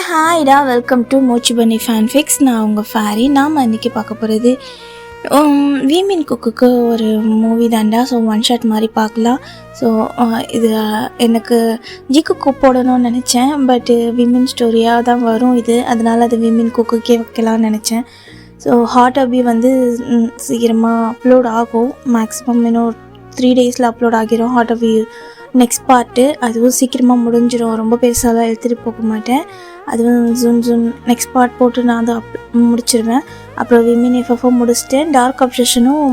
ஹாய்டா, welcome to மோச்சி பன்னி ஃபேன்ஃபிக்ஸ். நான் உங்கள் ஃபேரி. நாம் இன்றைக்கி பார்க்க போகிறது வீமின் குக்குக்கு ஒரு மூவி தாண்டா. ஸோ ஒன் ஷாட் மாதிரி பார்க்கலாம். ஸோ இது எனக்கு குக்கு போடணும்னு நினச்சேன், பட்டு விமின் ஸ்டோரியாக தான் வரும் இது. அதனால் அது விமின் குக்குக்கே வைக்கலாம்னு நினச்சேன். ஸோ ஹாட் அபி வந்து சீக்கிரமாக அப்லோட் ஆகும். மேக்ஸிமம் இன்னும் 3 days அப்லோட் ஆகிரும் ஹாட் அபி நெக்ஸ்ட் பார்ட்டு. அதுவும் சீக்கிரமாக முடிஞ்சிடும், ரொம்ப பெருசாலாம் எடுத்துகிட்டு போக மாட்டேன். அதுவும் ஜூன் நெக்ஸ்ட் பார்ட் போட்டு நான் அதை முடிச்சிடுவேன். அப்புறம் விமின் எஃப்எஃப்ஓ முடிச்சுட்டேன். டார்க் அப்சஷனும்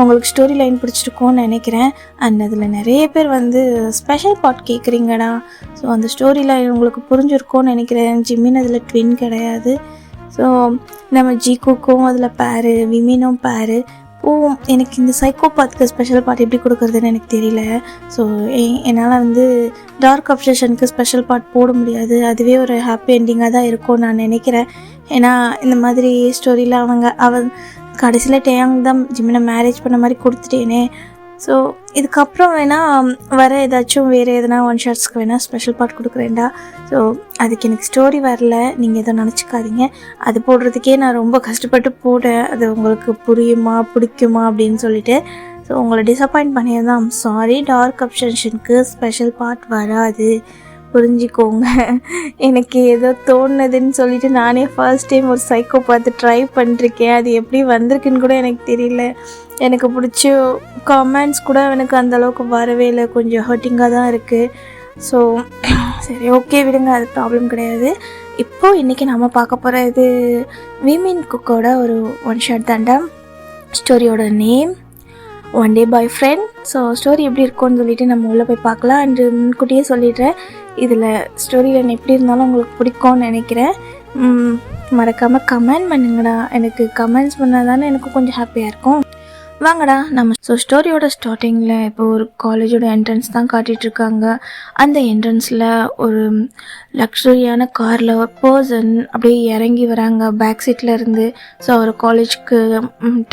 உங்களுக்கு ஸ்டோரி லைன் பிடிச்சிருக்கோன்னு நினைக்கிறேன். அண்ட் அதில் நிறைய பேர் வந்து ஸ்பெஷல் பார்ட் கேட்குறீங்கடா. ஸோ அந்த ஸ்டோரி லைன் உங்களுக்கு புரிஞ்சிருக்கோன்னு நினைக்கிறேன். ஜிம்மின் அதில் ட்வின் கிடையாது. ஸோ நம்ம ஜிக்குக்கும் அதில் பேரு, விமினும் பேரு. எனக்கு இந்த சைக்கோபாத்துக்கு ஸ்பெஷல் பார்ட் எப்படி கொடுக்குறதுன்னு எனக்கு தெரியல. ஸோ என்னால் வந்து டார்க் அப்சஷனுக்கு ஸ்பெஷல் பார்ட் போட முடியாது. அதுவே ஒரு ஹாப்பி என்டிங்காக தான் இருக்கும்னு நான் நினைக்கிறேன். ஏன்னா இந்த மாதிரி ஸ்டோரியில் அவன் கடைசியில் டேயாங் தான் ஜிம்மினை மேரேஜ் பண்ண மாதிரி கொடுத்துட்டேனே. ஸோ இதுக்கப்புறம் வேணால் வர ஏதாச்சும் வேறு எதனா ஒன் ஷாட்ஸ்க்கு வேணால் ஸ்பெஷல் பார்ட் கொடுக்குறேன்டா. ஸோ அதுக்கு எனக்கு ஸ்டோரி வரல, நீங்கள் எதுவும் நினச்சிக்காதீங்க. அது போடுறதுக்கே நான் ரொம்ப கஷ்டப்பட்டு போட்டேன். அது உங்களுக்கு புரியுமா பிடிக்குமா அப்படின்னு சொல்லிட்டு. ஸோ உங்களை டிசப்பாயிண்ட் பண்ணியிருந்தான், சாரி. டார்க் அப்சஷனுக்கு ஸ்பெஷல் பார்ட் வராது, புரிஞ்சுக்கோங்க. எனக்கு ஏதோ தோணுதுன்னு சொல்லிட்டு நானே ஃபர்ஸ்ட் டைம் ஒரு சைக்கோ பார்த்து ட்ரை பண்ணிருக்கேன். அது எப்படி வந்திருக்குன்னு கூட எனக்கு தெரியல. எனக்கு பிடிச்ச கமெண்ட்ஸ் கூட எனக்கு அந்தளவுக்கு வரவே இல்லை, கொஞ்சம் ஹர்ட்டிங்காக தான் இருக்குது. ஸோ சரி, ஓகே விடுங்க, அது ப்ராப்ளம் கிடையாது. இப்போது இன்றைக்கி நம்ம பார்க்க போகிற இது விமின் குக்கோட ஒரு ஒன் ஷாட் தாண்டா. ஸ்டோரியோட நேம் ஒன் டே பாய் ஃப்ரெண்ட். ஸோ ஸ்டோரி எப்படி இருக்கும்னு சொல்லிட்டு நம்ம உள்ளே போய் பார்க்கலாம். அண்டு முன்கூட்டியே சொல்லிடுறேன், இதில் ஸ்டோரி லைன் எப்படி இருந்தாலும் உங்களுக்கு பிடிக்கும்னு நினைக்கிறேன். மறக்காமல் கமெண்ட் பண்ணுங்கடா. எனக்கு கமெண்ட்ஸ் பண்ணால் தானே எனக்கு கொஞ்சம் ஹாப்பியாக இருக்கும். வாங்கடா நம்ம. ஸோ ஸ்டோரியோட ஸ்டார்டிங்கில் இப்போ ஒரு காலேஜோட என்ட்ரன்ஸ் தான் காட்டிகிட்ருக்காங்க. அந்த என்ட்ரன்ஸில் ஒரு லக்ஸரியான காரில் ஒரு பர்சன் அப்படியே இறங்கி வராங்க பேக் சீட்டில் இருந்து. ஸோ அவர் காலேஜுக்கு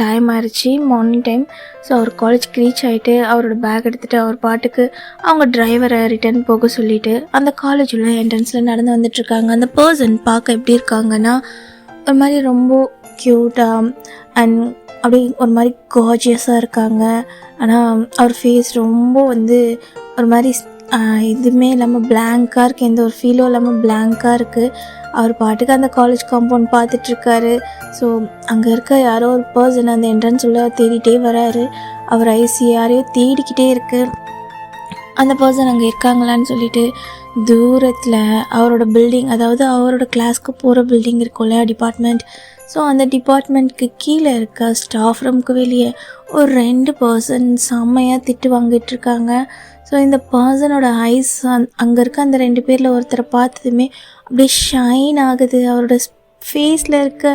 டைம் ஆயிடுச்சு, மார்னிங் டைம். ஸோ அவர் காலேஜுக்கு ரீச் ஆகிட்டு அவரோட பேக் எடுத்துகிட்டு அவர் பாட்டுக்கு அவங்க டிரைவரை ரிட்டர்ன் போக சொல்லிவிட்டு அந்த காலேஜில் என்ட்ரன்ஸில் நடந்து வந்துட்டுருக்காங்க. அந்த பர்சன் பார்க்க எப்படி இருக்காங்கன்னா ஒரு மாதிரி ரொம்ப க்யூட்டாக அண்ட் அப்படி ஒரு மாதிரி கார்ஜியஸாக இருக்காங்க. ஆனால் அவர் ஃபேஸ் ரொம்ப வந்து ஒரு மாதிரி எதுவுமே இல்லாமல் பிளாங்காக இருக்குது, எந்த ஒரு ஃபீலும் இல்லாமல் பிளாங்காக இருக்குது. அவர் பாட்டுக்கு அந்த காலேஜ் காம்பவுண்ட் பார்த்துட்ருக்காரு. ஸோ அங்கே இருக்க யாரோ ஒரு பர்சன் அந்த என்ட்ரன்ஸ் உள்ள தேடிட்டே வராரு. அவர் ஐசி யாரையோ தேடிக்கிட்டே இருக்குது. அந்த பர்சன் அங்கே இருக்காங்களான்னு சொல்லிட்டு தூரத்தில் அவரோட பில்டிங், அதாவது அவரோட கிளாஸ்க்கு போகிற பில்டிங் இருக்கும்ல, டிபார்ட்மெண்ட். ஸோ அந்த டிபார்ட்மெண்ட்க்கு கீழே இருக்க ஸ்டாஃப் ரூம்க்கு வெளியே ஒரு 2 பர்சன் செம்மையாக திட்டு வாங்கிட்டுருக்காங்க. ஸோ இந்த பர்சனோட ஐஸ் அங்கே இருக்க அந்த 2 பேரில் ஒருத்தரை பார்த்ததுமே அப்படியே ஷைன் ஆகுது. அவரோட ஃபேஸில் இருக்க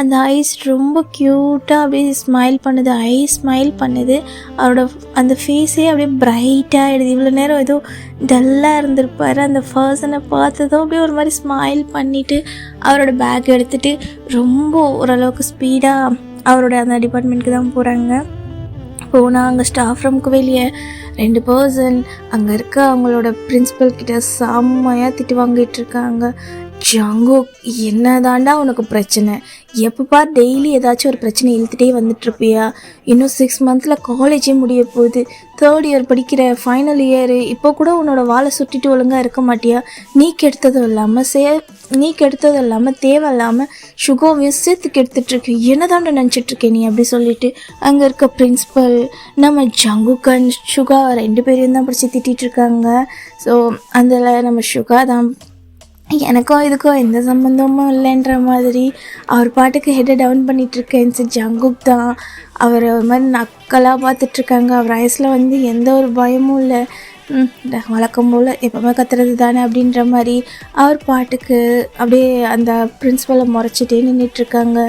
அந்த ஐஸ் ரொம்ப க்யூட்டாக அப்படியே ஸ்மைல் பண்ணுது, ஐஸ் ஸ்மைல் பண்ணுது. அவரோட அந்த ஃபேஸே அப்படியே பிரைட்டாக ஆகிடுது. இவ்வளோ நேரம் ஏதோ டல்லாக இருந்திருப்பார், அந்த பர்சனை பார்த்ததும் அப்படியே ஒரு மாதிரி ஸ்மைல் பண்ணிவிட்டு அவரோட பேக் எடுத்துகிட்டு ரொம்ப ஓரளவுக்கு ஸ்பீடாக அவரோட அந்த டிபார்ட்மெண்ட்டுக்கு தான் போகிறாங்க. போனால் அங்கே ஸ்டாஃப் ரூம்க்கு வெளியே 2 பர்சன் அங்கே இருக்க அவங்களோட பிரின்சிபல் கிட்ட செம்மையாக திட்டு வாங்கிட்டுருக்காங்க. ஜங்குக், என்ன தாண்டா உனக்கு பிரச்சனை? எப்பப்பா டெய்லி ஏதாச்சும் ஒரு பிரச்சனை இழுத்துட்டே வந்துட்டுருப்பியா? இன்னும் 6 months காலேஜே முடிய போகுது, 3rd year படிக்கிற, ஃபைனல் இயரு. இப்போ கூட உன்னோட வாழை சுட்டிட்டு ஒழுங்காக இருக்க மாட்டியா? நீ கெடுத்ததும் இல்லாமல் தேவையில்லாமல் சுகோவையும் சேர்த்து கெடுத்துட்ருக்கு. என்ன தாண்டா நினச்சிட்ருக்கேன் நீ? அப்படி சொல்லிட்டு அங்கே இருக்க பிரின்ஸிபல் நம்ம ஜங்குக் அண்ட் சுகா 2 பேரையும் தான் பிடிச்சி திட்டிகிட்ருக்காங்க. ஸோ அதில் நம்ம சுகா தான் எனக்கும் இதுக்கும் எந்த சம்மந்தமும் இல்லைன்ற மாதிரி அவர் பாட்டுக்கு ஹெட்டை டவுன் பண்ணிகிட்ருக்கேன். ஜங்குக் தான் அவர் ஒரு மாதிரி நக்கலாக பார்த்துட்ருக்காங்க. அவர் ஐஸில் வந்து எந்த ஒரு பயமும் இல்லை, வழக்கம் போல் எப்போவுமே கத்துறது தானே அப்படின்ற மாதிரி அவர் பாட்டுக்கு அப்படியே அந்த பிரின்ஸிபலை முறைச்சிட்டே நின்றுட்டுருக்காங்க.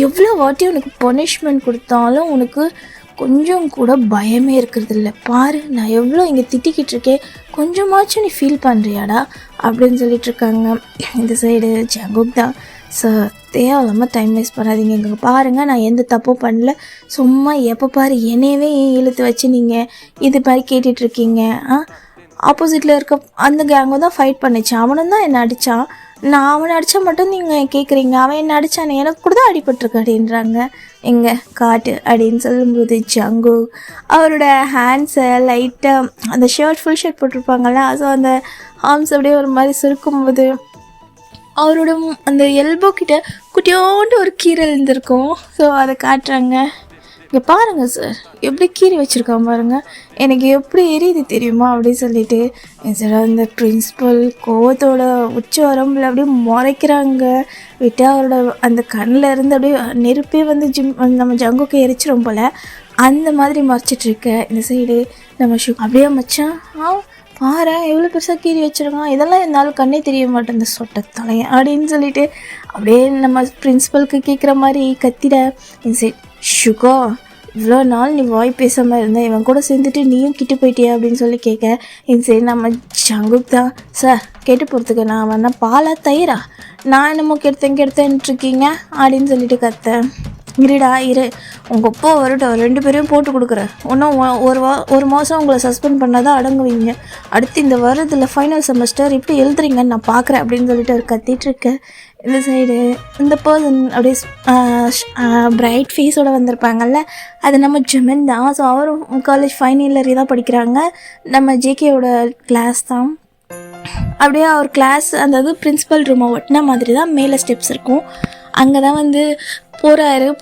எவ்வளோ வாட்டி உனக்கு பனிஷ்மெண்ட் கொடுத்தாலும் உனக்கு கொஞ்சம் கூட பயமே இருக்கிறது இல்லை பாரு, நான் எவ்வளோ இங்கே திட்டிக்கிட்டு இருக்கேன், கொஞ்சமாச்சும் நீ ஃபீல் பண்ணுறியாடா அப்படின்னு சொல்லிட்டுருக்காங்க. இந்த சைடு ஜங்குக் தான், சார் தேவையில்லாமல் டைம் வேஸ்ட் பண்ணாதீங்க, இங்கே பாருங்கள் நான் எந்த தப்பும் பண்ணல, சும்மா எப்போ பாரு என்னையவே இழுத்து வச்சு நீங்கள் இது மாதிரி கேட்டுட்ருக்கீங்க. ஆப்போசிட்டில் இருக்க அந்த கேங்கும் தான் ஃபைட் பண்ணிச்சு. அவனும் தான் என்னை அடித்தான். நான் அவனை அடித்தா மட்டும் நீங்கள் கேட்குறீங்க, அவன் என்ன அடித்தானே, எனக்கு கூட தான் அடிபட்டிருக்கு அப்படின்றாங்க. எங்கே காட்டு அப்படின்னு சொல்லும்போது ஜங்குக் அவரோட ஹேண்ட்ஸை லைட்டாக அந்த ஃபுல் ஷர்ட் போட்டிருப்பாங்கள்ல, ஸோ அந்த ஆர்ம்ஸ் அப்படியே ஒரு மாதிரி சுருக்கும்போது அவரோட அந்த எல்போ கிட்ட குட்டியோண்டு ஒரு கீரை இருந்திருக்கும். ஸோ அதை காட்டுறாங்க. இங்கே பாருங்கள் சார் எப்படி கீரை வச்சுருக்கான் பாருங்கள், எனக்கு எப்படி எரியுது தெரியுமா அப்படின்னு சொல்லிட்டு அந்த பிரின்ஸிபல் கோவத்தோட உச்ச வரம்பில் அப்படியே முறைக்கிறாங்க. விட்டால் அவரோட அந்த கண்ணில் இருந்து அப்படியே நெருப்பே வந்து நம்ம ஜங்குக்கு எரிச்சிரும் போல் அந்த மாதிரி மறைச்சிட்ருக்க. இந்த சைடு நம்ம அப்படியே மச்சான் பாரு எவ்வளோ பெருசாக கீறி வச்சுருக்கான், இதெல்லாம் என்னால் கண்ணே தெரிய மாட்டேன் இந்த சொட்ட தலையன் அப்படின்னு சொல்லிட்டு அப்படியே நம்ம பிரின்ஸிபலுக்கு கேட்குற மாதிரி கத்திட. இந்த சைட் சுகா இவ்வளோ நாள் நீ வாய் பேசாமல் இருந்தேன், இவன் கூட சேர்ந்துட்டு நீயும் கிட்டு போயிட்டியா அப்படின்னு சொல்லி கேட்க. இந்த சைடு நம்ம ஜங்குக் தான் சார் கேட்டு போகிறதுக்கு நான் வேணா பாலா தயிரா, நான் என்னமோ கெடுத்தேன்ட்டுருக்கீங்க அப்படின்னு சொல்லிட்டு கத்தேன். இருடா இரு, உங்கள் அப்பா வரட்டும், 2 பேரையும் போட்டு கொடுக்குறேன். இன்னும் ஒரு மாதம் உங்களை சஸ்பெண்ட் பண்ணாதான் அடங்குவீங்க. அடுத்து இந்த வருடத்தில் ஃபைனல் செமஸ்டர் இப்படி எழுதுறீங்கன்னு நான் பார்க்குறேன் அப்படின்னு சொல்லிட்டு அவர் கத்திகிட்ருக்கேன். இந்த சைடு இந்த பர்சன் அப்படியே பிரைட் ஃபேஸோடு வந்திருப்பாங்கல்ல, அது நம்ம ஜிமின் தான். ஸோ அவரும் காலேஜ் ஃபைனல் இயர் தான் படிக்கிறாங்க. நம்ம ஜேகேயோட கிளாஸ் தான். அப்படியே அவர் கிளாஸ் அந்த இது பிரின்ஸிபல் ரூமை ஒட்டின மாதிரி தான் மேலே ஸ்டெப்ஸ் இருக்கும். அங்கே தான் வந்து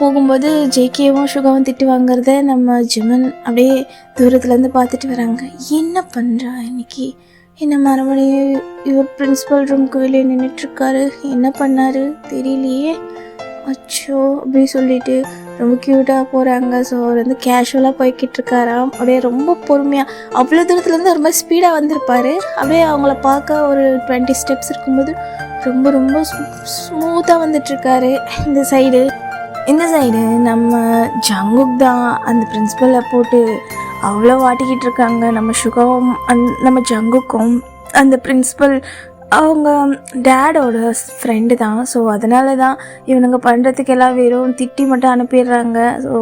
போகும்போது ஜேகேவும் சுகாவும் திட்டு வாங்குறத நம்ம ஜிமன் அப்படியே தூரத்துலேருந்து பார்த்துட்டு வராங்க. என்ன பண்ணுறா இன்னைக்கு, என்ன மறுபடியும் இவர் பிரின்ஸிபல் ரூமுக்கு வெளியே நின்றுட்டுருக்காரு, என்ன பண்ணார் தெரியலையே, அச்சோ அப்படி சொல்லிட்டு ரொம்ப க்யூட்டாக போகிறாங்க. ஸோ அவர் வந்து கேஷுவலாக போய்கிட்டு இருக்காராம். அப்படியே ரொம்ப பொறுமையாக அவ்வளோ தூரத்துலேருந்து ஒரு மாதிரி ஸ்பீடாக வந்திருப்பார். அப்படியே அவங்கள பார்க்க ஒரு 20 ஸ்டெப்ஸ் இருக்கும்போது ரொம்ப ரொம்ப ஸ்மூத்தாக வந்துட்டுருக்காரு. இந்த சைடு நம்ம ஜங்குக் தான் அந்த பிரின்ஸிபலை போட்டு அவ்வளோ வாட்டிக்கிட்டு இருக்காங்க. நம்ம சுகாவும் நம்ம ஜங்குக்கும் அந்த பிரின்ஸிபல் அவங்க டேடோட ஃப்ரெண்டு தான். ஸோ அதனால தான் இவனுங்க பண்ணுறதுக்கு எல்லாம் வெறும் திட்டி மட்டும் அனுப்பிடுறாங்க. ஸோ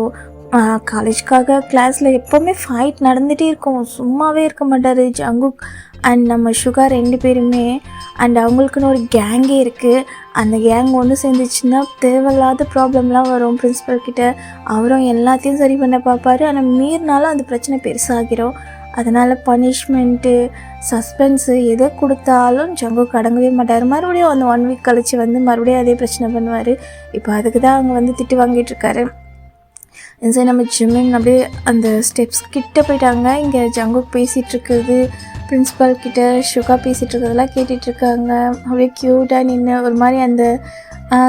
காலேஜ்க்காக கிளாஸில் எப்போவுமே ஃபைட் நடந்துகிட்டே இருக்கும், சும்மாவே இருக்க மாட்டார் ஜங்குக் அண்ட் நம்ம சுகா 2 பேருமே. அண்ட் அவங்களுக்குன்னு ஒரு கேங்கே இருக்குது. அந்த கேங் ஒன்று சேர்ந்துச்சுன்னா தேவையில்லாத ப்ராப்ளம்லாம் வரும் பிரின்ஸிபல் கிட்ட. அவரும் எல்லாத்தையும் சரி பண்ண பார்ப்பார். ஆனால் மீறினாலும் அந்த பிரச்சனை பெருசாகிரும். அதனால் பனிஷ்மெண்ட்டு சஸ்பென்ஸு எதை கொடுத்தாலும் ஜங்குக் அடங்கவே மாட்டார். மறுபடியும் அந்த 1 வீக் கழித்து வந்து மறுபடியும் அதே பிரச்சனை பண்ணுவார். இப்போ அதுக்கு தான் அவங்க வந்து திட்டு வாங்கிட்டுருக்காரு. சரி நம்ம ஜிமின் அப்படியே அந்த ஸ்டெப்ஸ் கிட்ட போயிட்டாங்க. இங்கே ஜங்குக் பேசிகிட்ருக்குது பிரின்ஸிபல் கிட்ட, சுகா பேசிகிட்டு இருக்கிறதெல்லாம் கேட்டுட்ருக்காங்க. அப்படியே க்யூட்டாக நின்று ஒரு மாதிரி அந்த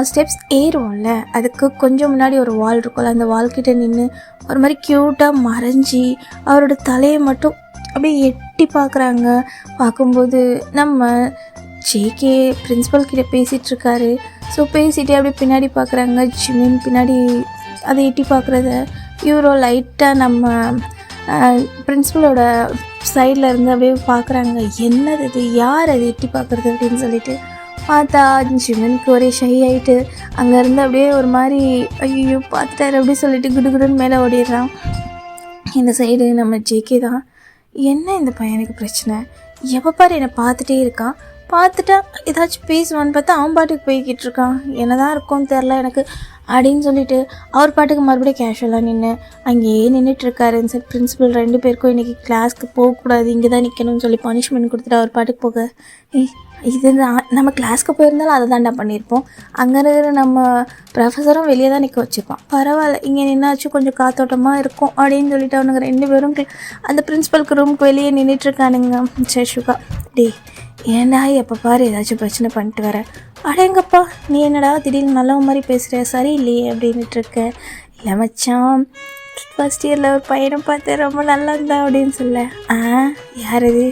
ஸ்டெப்ஸ் ஏறுவோம்ல, அதுக்கு கொஞ்சம் முன்னாடி ஒரு வால் இருக்கும்ல, அந்த வால்கிட்ட நின்று ஒரு மாதிரி க்யூட்டாக மறைஞ்சி அவரோட தலையை மட்டும் அப்படியே எட்டி பார்க்குறாங்க. பார்க்கும்போது நம்ம ஜேகே பிரின்ஸிபல் கிட்ட பேசிகிட்ருக்காரு. ஸோ பேசிகிட்டே அப்படியே பின்னாடி பார்க்குறாங்க. ஜிமின் பின்னாடி அதை எட்டி பார்க்குறத இவரோ லைட்டாக நம்ம பிரின்ஸிபலோட சைடில் இருந்து அப்படியே பார்க்குறாங்க. என்னது இது, யார் அது எட்டி பார்க்குறது அப்படின்னு சொல்லிட்டு பார்த்தா ஜிமினுக்கு ஒரே ஷை ஆகிட்டு அங்கேருந்து அப்படியே ஒரு மாதிரி ஐயோ பார்த்துட்டாரு அப்படி சொல்லிட்டு குடுகுடுன்னு மேலே ஓடிடுறான். இந்த சைடு நம்ம ஜேகே தான். என்ன இந்த பையனுக்கு பிரச்சனை, எப்போ பாரு என்னை பார்த்துட்டே இருக்கான், பார்த்துட்டா ஏதாச்சும் பேசுவான்னு பார்த்தா அவன் பாட்டுக்கு போய்கிட்டு இருக்கான், என்ன தான் இருக்கும்னு தெரில எனக்கு அப்படின்னு சொல்லிட்டு அவர் பாட்டுக்கு மறுபடியும் கேஷுவலாக நின்று அங்கேயே நின்றுட்டுருக்காரு. சரி பிரின்ஸிபல் 2 பேருக்கும் இன்றைக்கி கிளாஸ்க்கு போகக்கூடாது, இங்கே தான் நிற்கணும்னு சொல்லி பனிஷ்மெண்ட் கொடுத்துட்டு அவர் பாட்டுக்கு போக. இது நம்ம கிளாஸ்க்கு போயிருந்தாலும் அதை தாண்டா பண்ணியிருப்போம், அங்கே இருக்கிற நம்ம ப்ரொஃபஸரும் வெளியே தான் நிற்க வச்சுருப்பான், பரவாயில்ல இங்கே நின்னாச்சும் கொஞ்சம் காத்தோட்டமாக இருக்கும் அப்படின்னு சொல்லிட்டு அவனுங்க 2 பேரும் அந்த பிரின்ஸிபலுக்கு ரூமுக்கு வெளியே நின்றுட்டுருக்கானுங்க. சரி சுகா டே ஏன்டா எப்போ பாரு ஏதாச்சும் பிரச்சனை பண்ணிட்டு வர, அடேங்கப்பா நீ என்னடா திடீர்னு நல்ல மாதிரி பேசுகிற, சரி இல்லையே அப்படின்ட்டுருக்க. இல்லை மச்சான் ஃபஸ்ட் இயரில் ஒரு பையனை பார்த்து ரொம்ப நல்லா இருந்தா அப்படின்னு சொல்ல. யார் அது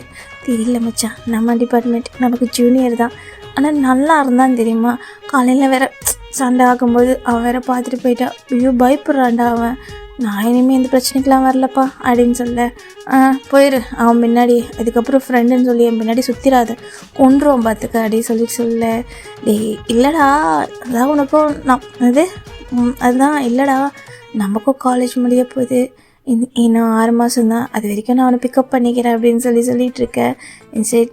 தெரியல மச்சான், நம்ம டிபார்ட்மெண்ட், நமக்கு ஜூனியர் தான், ஆனால் நல்லா இருந்தான்னு தெரியுமா, காலையில் வேற சண்டை ஆகும்போது அவன் வேற பார்த்துட்டு போயிட்டான், ஐயோ பயப்படுறான்டா அவன், நான் இனிமேல் இந்த பிரச்சனைக்கெலாம் வரலப்பா அப்படின்னு சொல்ல. போயிரு அவன் முன்னாடி, அதுக்கப்புறம் ஃப்ரெண்டுன்னு சொல்லி என் முன்னாடி சுற்றிடாத, கொன்றுவோம் பார்த்துக்க அப்படின்னு சொல்ல. இல்லைடா அதான் உனக்கும் நான் அதுதான் இல்லைடா நமக்கும் காலேஜ் முடிய போகுது, இன்னும் 6 மாதம்தான், அது வரைக்கும் நான் அவனை பிக்கப் பண்ணிக்கிறேன் அப்படின்னு சொல்லிகிட்ருக்கேன். சரி,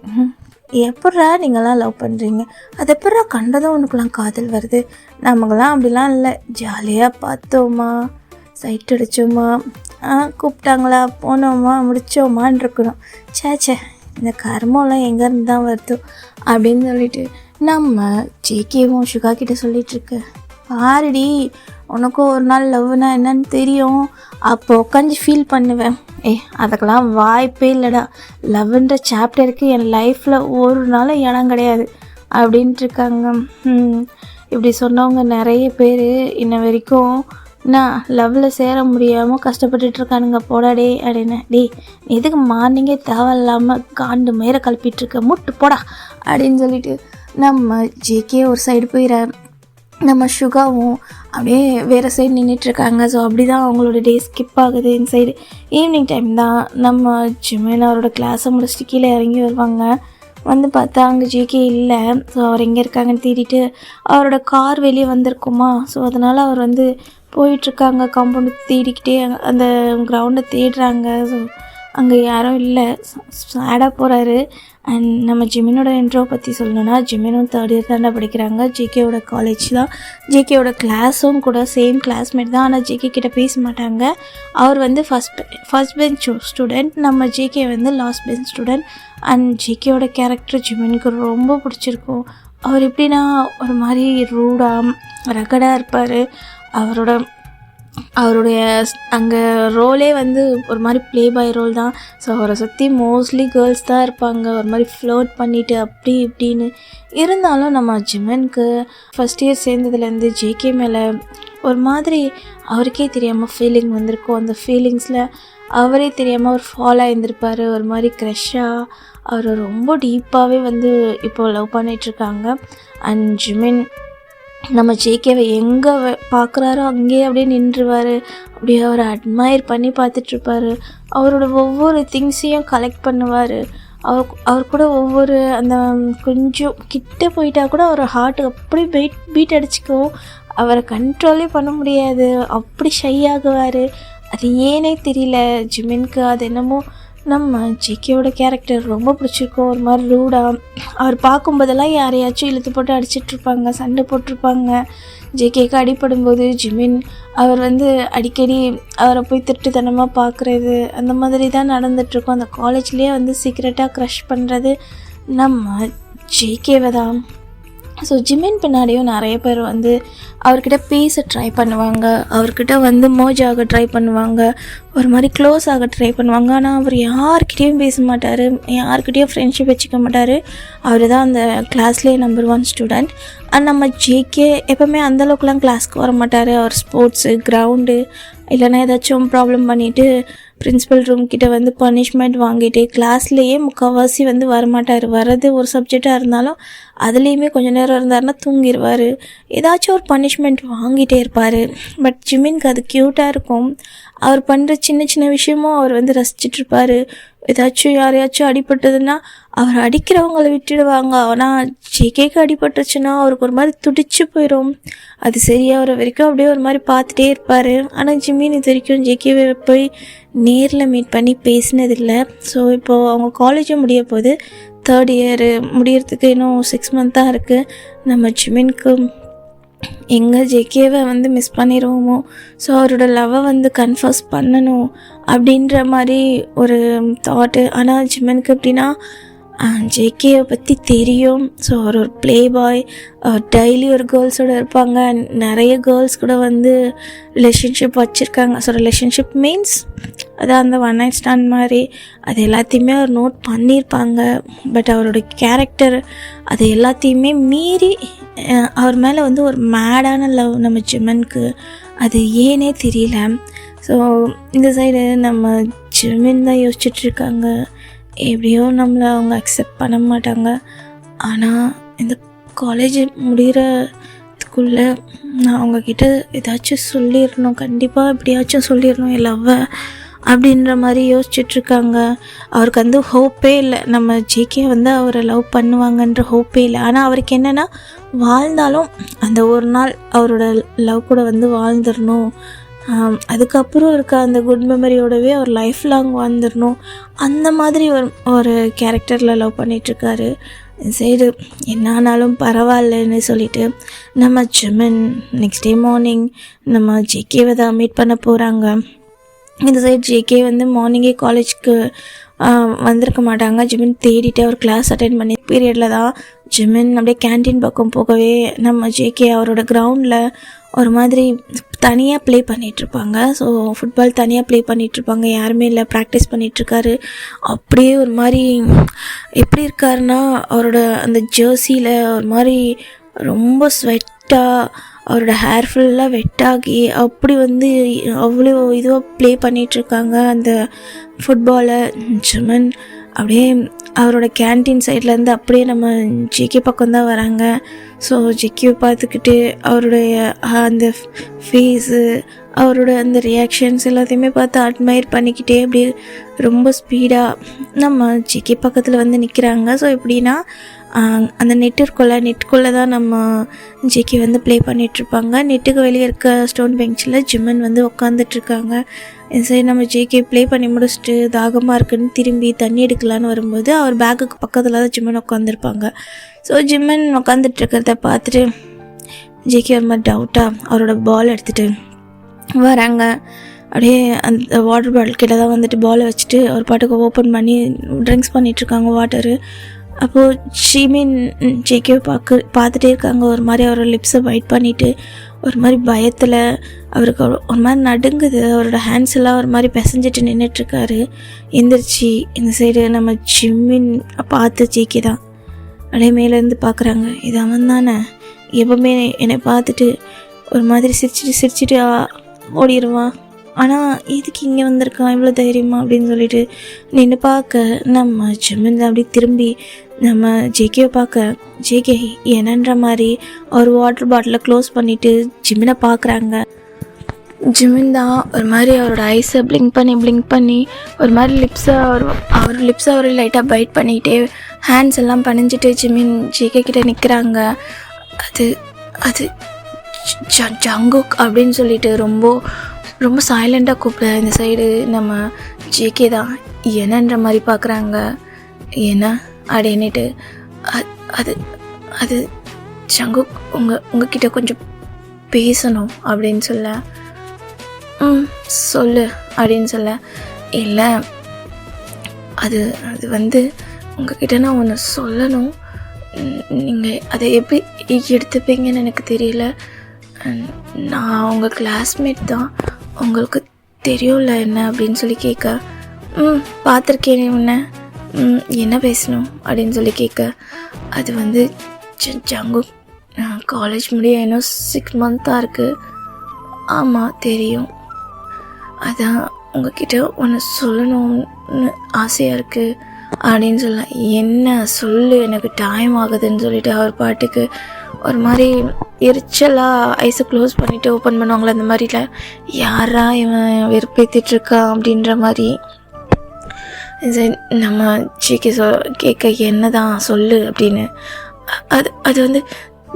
எப்பட்றா நீங்களாம் லவ் பண்ணுறீங்க, அது எப்பட்றா கண்டதும் உனக்குலாம் காதல் வருது, நமக்கெல்லாம் அப்படிலாம் இல்லை, ஜாலியாக பார்த்தோமா, சைட் அடித்தோமா, கூப்பிட்டாங்களா, போனோமா, முடித்தோமான்னு இருக்கணும். சேச்சே, இந்த கர்மம்லாம் எங்கேருந்து தான் வருதோ அப்படின்னு சொல்லிட்டு நம்ம ஜேகேவும் சுகா கிட்டே சொல்லிகிட்ருக்கு. பாருடி, உனக்கும் ஒரு நாள் லவ்னா என்னன்னு தெரியும், அப்போ உட்காந்து ஃபீல் பண்ணுவேன். அதுக்கெல்லாம் வாய்ப்பே இல்லைடா, லவ்ன்ற சாப்டருக்கு என் லைஃப்பில் ஒரு நாளும் இடம் கிடையாது அப்படின்ட்டுருக்காங்க. இப்படி சொன்னவங்க நிறைய பேர் இன்ன வரைக்கும் நான் லவ்வில் சேர முடியாமல் கஷ்டப்பட்டுட்ருக்கானுங்க போடாடே அப்படின்னு. எதுக்கு மார்னிங்கே தேவையில்லாமல் காண்டு மேலே கலப்பிகிட்ருக்க, முட்டு போடா அப்படின்னு சொல்லிட்டு நம்ம ஜேகே ஒரு சைடு போயிடுறார். நம்ம சுகாவும் அப்படியே வேறு சைடு நின்றுட்டுருக்காங்க. ஸோ அப்படி தான் அவங்களோட டே ஸ்கிப் ஆகுது. இந்த சைடு ஈவினிங் டைம் தான் நம்ம ஜிமின் அவரோட கிளாஸை முடிச்சுட்டு கீழே இறங்கி வருவாங்க. வந்து பார்த்தா அங்கே ஜேகே இல்லை. ஸோ அவர் எங்கே இருக்காங்கன்னு தேடிட்டு அவரோட கார் வெளியே வந்திருக்குமா, ஸோ அதனால் அவர் வந்து போயிட்டுருக்காங்க, காம்பவுண்டு தேடிக்கிட்டே அந்த கிரவுண்டை தேடுறாங்க. ஸோ அங்கே யாரும் இல்லை, சேடாக போகிறாரு. அண்ட் நம்ம ஜிமினோட இன்ட்ரோ பற்றி சொல்லணுன்னா, ஜிமினும் 3rd இயர் தாண்டா படிக்கிறாங்க. ஜேகேவோட காலேஜ் தான், ஜேகேவோட கிளாஸும் கூட சேம் கிளாஸ்மேட் தான். ஆனால் ஜேகே கிட்ட பேச மாட்டாங்க. அவர் வந்து ஃபஸ்ட் பெஞ்ச் ஸ்டூடெண்ட், நம்ம ஜேகே வந்து லாஸ்ட் பெஞ்ச் ஸ்டூடெண்ட். அண்ட் ஜேகேவோட கேரக்டர் ஜிமினுக்கு ரொம்ப பிடிச்சிருக்கும். அவர் எப்படின்னா ஒரு மாதிரி ரூடாக ரகடாக இருப்பார். அவருடைய அங்கே ரோலே வந்து ஒரு மாதிரி ப்ளே பாய் ரோல் தான். ஸோ அவரை சுற்றி மோஸ்ட்லி கேர்ள்ஸ் தான் இருப்பாங்க, ஒரு மாதிரி ஃப்ளோட் பண்ணிவிட்டு அப்படி இப்படின்னு. இருந்தாலும் நம்ம ஜிமினுக்கு ஃபஸ்ட் இயர் சேர்ந்ததுலேருந்து ஜேகே மேலே ஒரு மாதிரி அவருக்கே தெரியாமல் ஃபீலிங் வந்திருக்கும். அந்த ஃபீலிங்ஸில் அவரே தெரியாமல் அவர் ஃபாலோ ஆகியிருந்திருப்பார். ஒரு மாதிரி க்ரஷ்ஷாக அவர் ரொம்ப டீப்பாகவே வந்து இப்போது லவ் பண்ணிகிட்ருக்காங்க. அண்ட் ஜிமின் நம்ம ஜேகேவை எங்கே பார்க்குறாரோ அங்கேயே அப்படியே நின்றுவார். அப்படியே அவரை அட்மையர் பண்ணி பார்த்துட்ருப்பார். அவரோட ஒவ்வொரு திங்ஸையும் கலெக்ட் பண்ணுவார். அவர் கூட ஒவ்வொரு அந்த கொஞ்சம் கிட்டே போயிட்டா கூட அவர் ஹார்ட்டு அப்படி பீட் அடிச்சுக்கும். அவரை கண்ட்ரோலே பண்ண முடியாது, அப்படி ஷை ஆகுவார். அது ஏனே தெரியல ஜிமினுக்கு. அது என்னமோ நம்ம ஜேகேவோட கேரக்டர் ரொம்ப பிடிச்சிருக்கும். ஒரு மாதிரி ரூடாக அவர் பார்க்கும்போதெல்லாம் யாரையாச்சும் இழுத்து போட்டு அடிச்சிட்ருப்பாங்க, சண்டை போட்டிருப்பாங்க. ஜேகேக்கு அடிப்படும்போது ஜிமின் அவர் வந்து அடிக்கடி அவரை போய் திருட்டுத்தனமாக பார்க்குறது, அந்த மாதிரி தான் நடந்துகிட்ருக்கோம். அந்த காலேஜ்லேயே வந்து சீக்ரெட்டாக க்ரஷ் பண்ணுறது நம்ம ஜேகேவை தான். ஸோ ஜிமின் பின்னாடியும் நிறைய பேர் வந்து அவர்கிட்ட பேச ட்ரை பண்ணுவாங்க, அவர்கிட்ட வந்து மோஜ் ஆக ட்ரை பண்ணுவாங்க, ஒரு மாதிரி க்ளோஸ் ஆக ட்ரை பண்ணுவாங்க. ஆனால் அவர் யார்கிட்டையும் பேச மாட்டார், யார்கிட்டையும் ஃப்ரெண்ட்ஷிப் வச்சுக்க மாட்டார். அவர் தான் அந்த கிளாஸ்லேயே நம்பர் 1 ஸ்டூடெண்ட். அண்ட் நம்ம ஜேகே எப்போவுமே அந்தளவுக்குலாம் கிளாஸ்க்கு வர மாட்டார். அவர் ஸ்போர்ட்ஸு, கிரவுண்டு இல்லைனா ஏதாச்சும் ப்ராப்ளம் பண்ணிவிட்டு பிரின்ஸிபல் ரூம் கிட்டே வந்து பனிஷ்மெண்ட் வாங்கிட்டு கிளாஸ்லேயே முக்கால்வாசி வந்து வரமாட்டார். வர்றது ஒரு சப்ஜெக்டாக இருந்தாலும் அதுலேயுமே கொஞ்சம் நேரம் இருந்தாருன்னா தூங்கிடுவார். ஏதாச்சும் ஒரு பனிஷ்மெண்ட் வாங்கிட்டே இருப்பார். பட் ஜிமினுக்கு அது க்யூட்டாக இருக்கும். அவர் பண்ணுற சின்ன சின்ன விஷயமும் அவர் வந்து ரசிச்சிட்ருப்பார். ஏதாச்சும் யாரையாச்சும் அடிபட்டதுன்னா அவர் அடிக்கிறவங்கள விட்டுடுவாங்க. ஆனால் ஜேகேக்கு அடிபட்டுருச்சுன்னா அவருக்கு ஒரு மாதிரி துடிச்சு போயிடும். அது சரியாகிற வரைக்கும் அப்படியே ஒரு மாதிரி பார்த்துட்டே இருப்பார். ஆனால் ஜிமின் இது வரைக்கும் ஜேகேவை போய் நேரில் மீட் பண்ணி பேசினதில்லை. ஸோ இப்போது அவங்க காலேஜும் முடிய போகுது, 3rd இயர் முடியறதுக்கு இன்னும் 6 month தான் இருக்குது. நம்ம ஜிமினுக்கு எங்கே ஜேகேவை வந்து மிஸ் பண்ணிடுவோமோ, ஸோ அவரோட லவ்வை வந்து கன்ஃபர்ஸ் பண்ணணும் அப்படின்ற மாதிரி ஒரு தாட்டு. ஆனால் ஜிமினுக்கு எப்படின்னா ஜேகேவை பற்றி தெரியும். ஸோ அவர் ஒரு ப்ளே பாய், டெய்லி ஒரு கேர்ள்ஸோடு இருப்பாங்க. நிறைய கேர்ள்ஸ் கூட வந்து ரிலேஷன்ஷிப் வச்சுருக்காங்க. ஸோ ரிலேஷன்ஷிப் மீன்ஸ் அதான் அந்த 1 night stand மாதிரி அது எல்லாத்தையுமே அவர் நோட் பண்ணியிருப்பாங்க. பட் அவரோட கேரக்டர் அது எல்லாத்தையுமே மீறி அவர் மேலே வந்து ஒரு மேடான லவ் நம்ம ஜிமினுக்கு. அது ஏனே தெரியல. ஸோ இந்த சைடு நம்ம ஜிமின் தான் யோசிச்சுட்ருக்காங்க, எப்படியோ நம்மளை அவங்க அக்செப்ட் பண்ண மாட்டாங்க. ஆனால் இந்த காலேஜ் முடிகிறதுக்குள்ளே நான் அவங்கக்கிட்ட ஏதாச்சும் சொல்லிடணும், கண்டிப்பாக எப்படியாச்சும் சொல்லிடணும் என் லவ்வை அப்படின்ற மாதிரி யோசிச்சுட்ருக்காங்க. அவருக்கு வந்து ஹோப்பே இல்லை, நம்ம ஜேகே வந்து அவரை லவ் பண்ணுவாங்கன்ற ஹோப்பே இல்லை. ஆனால் அவருக்கு என்னென்னா வாழ்ந்தாலும் அந்த ஒரு நாள் அவரோட லவ் கூட வந்து வாழ்ந்துடணும் அதுக்கப்புறம் இருக்க அந்த குட் மெமரியோடவே அவர் லைஃப் லாங் வந்துடணும் அந்த மாதிரி ஒரு கேரக்டரில் லவ் பண்ணிகிட்ருக்காரு. சைடு என்ன ஆனாலும் பரவாயில்லன்னு சொல்லிட்டு நம்ம ஜிமின் நெக்ஸ்ட் டே மார்னிங் நம்ம ஜேகேவை தான் மீட் பண்ண போகிறாங்க. இந்த சைடு ஜேகே வந்து மார்னிங்கே காலேஜ்க்கு வந்திருக்க மாட்டாங்க. ஜிமின் தேடிட்டு அவர் கிளாஸ் அட்டென்ட் பண்ணி பீரியடில் தான் ஜிமின் அப்படியே கேன்டீன் பக்கம் போகவே நம்ம ஜேகே அவரோட கிரவுண்டில் ஒரு மாதிரி தனியாக ப்ளே பண்ணிகிட்ருப்பாங்க. ஸோ ஃபுட்பால் தனியாக ப்ளே பண்ணிகிட்ருப்பாங்க, யாருமே இல்லை, ப்ராக்டிஸ் பண்ணிகிட்ருக்காரு. அப்படியே ஒரு மாதிரி எப்படி இருக்காருன்னா அவரோட அந்த ஜெர்சியில் ஒரு மாதிரி ரொம்ப ஸ்வெட்டாக, அவரோட ஹேர் ஃபுல்லாக வெட்டாகி அப்படி வந்து அவ்வளோ இதுவாக ப்ளே பண்ணிகிட்ருக்காங்க அந்த ஃபுட்பாலை. ஜிமின் அப்படியே அவரோட கேன்டீன் சைட்லேருந்து அப்படியே நம்ம ஜேகே பக்கம்தான் வராங்க. ஸோ ஜேகேவை பார்த்துக்கிட்டு அவருடைய அந்த ஃபேஸு, அவரோட அந்த ரியாக்ஷன்ஸ் எல்லாத்தையுமே பார்த்து அட்மையர் பண்ணிக்கிட்டே அப்படியே ரொம்ப ஸ்பீடாக நம்ம ஜேகே பக்கத்தில் வந்து நிற்கிறாங்க. ஸோ எப்படின்னா அந்த நெட்டுக்குள்ளே தான் நம்ம ஜேகே வந்து ப்ளே பண்ணிகிட்ருப்பாங்க. நெட்டுக்கு வெளியே இருக்க ஸ்டோன் பெஞ்சில் ஜிமின் வந்து உட்காந்துட்ருக்காங்க. சரி நம்ம ஜேகே ப்ளே பண்ணி முடிச்சுட்டு தாகமாக இருக்குன்னு திரும்பி தண்ணி எடுக்கலான்னு வரும்போது அவர் பேக்குக்கு பக்கத்தில் தான் ஜிமின் உட்காந்துருப்பாங்க. ஸோ ஜிமின் உட்காந்துட்ருக்கிறத பார்த்துட்டு ஜேகே ஒரு மாதிரி டவுட்டாக அவரோட பால் எடுத்துகிட்டு வராங்க. அப்படியே அந்த வாட்டர் பாட்டில் கிட்ட தான் வந்துட்டு பாலை வச்சுட்டு அவர் பாட்டுக்கு ஓப்பன் பண்ணி ட்ரிங்க்ஸ் பண்ணிகிட்ருக்காங்க வாட்டரு. அப்போது ஜிமின் ஜேகேவை பார்த்துட்டே இருக்காங்க. ஒரு மாதிரி அவரோட லிப்ஸை பைட் பண்ணிவிட்டு ஒரு மாதிரி பயத்தில் அவருக்கு ஒரு மாதிரி நடுங்குது. அவரோட ஹேண்ட்ஸ் எல்லாம் ஒரு மாதிரி பிசைஞ்சிட்டு நின்றுட்டுருக்காரு. எந்திரிச்சு இந்த சைடு நம்ம ஜிமின் பார்த்து ஜேகே தான் அப்படியே மேலேருந்து பார்க்குறாங்க. இது அவன் தானே, எப்பவுமே என்னை பார்த்துட்டு ஒரு மாதிரி சிரிச்சிட்டு ஓடிடுவான், ஆனால் இதுக்கு இங்கே வந்திருக்கான் இவ்வளோ தைரியமா அப்படின்னு சொல்லிட்டு நின்று பார்க்க நம்ம ஜிமின் அப்படி திரும்பி நம்ம ஜேகேவை பார்க்க ஜேகே என்னன்ற மாதிரி ஒரு வாட்டர் பாட்டிலை க்ளோஸ் பண்ணிவிட்டு ஜிமினை பார்க்குறாங்க. ஜிமின் தான் ஒரு மாதிரி அவரோட ஐஸை பிளிங்க் பண்ணி ஒரு மாதிரி அவர் லிப்ஸை அவர் லைட்டாக பைட் பண்ணிக்கிட்டே ஹேண்ட்ஸ் எல்லாம் பணிஞ்சிட்டு ஜிமின் ஜேகே கிட்டே நிற்கிறாங்க. அது ஜங்குக் அப்படின்னு சொல்லிட்டு ரொம்ப சைலண்ட்டாக கூப்பிட இந்த சைடு நம்ம ஜேகே தான் என்னன்ற மாதிரி பார்க்குறாங்க. என்ன அப்படின்னுட்டு அது ஜங்குக் உங்ககிட்ட கொஞ்சம் பேசணும் அப்படின்னு சொல்ல, சொல்லு அப்படின்னு சொல்ல, இல்லை அது வந்து உங்ககிட்ட நான் ஒன்று சொல்லணும், நீங்கள் அதை எப்படி எடுத்துப்பீங்கன்னு எனக்கு தெரியல, நான் உங்கள் கிளாஸ்மேட் தான், உங்களுக்கு தெரியும்ல என்ன அப்படின்னு சொல்லி கேட்க, பார்த்துருக்கேன் உன்னை, என்ன பேசணும் அப்படின்னு சொல்லி கேட்க, அது வந்து ஜங்கு காலேஜ் முடிய இன்னும் 6 months தான் இருக்குது, ஆமாம் தெரியும், அதான் உங்ககிட்ட ஒன்று சொல்லணும்னு ஆசையாக இருக்குது அப்படின்னு சொல்ல, என்ன சொல்லு எனக்கு டைம் ஆகுதுன்னு சொல்லிட்டு அவர் பாட்டுக்கு ஒரு மாதிரி எரிச்சலாக ஐஸை க்ளோஸ் பண்ணிவிட்டு ஓப்பன் பண்ணுவாங்களே அந்த மாதிரில யாரா இவன் வெறுப்பேற்றிட்டுருக்கா அப்படின்ற மாதிரி நம்ம ஜேகே கேட்க என்ன தான் சொல்லு அப்படின்னு, அது வந்து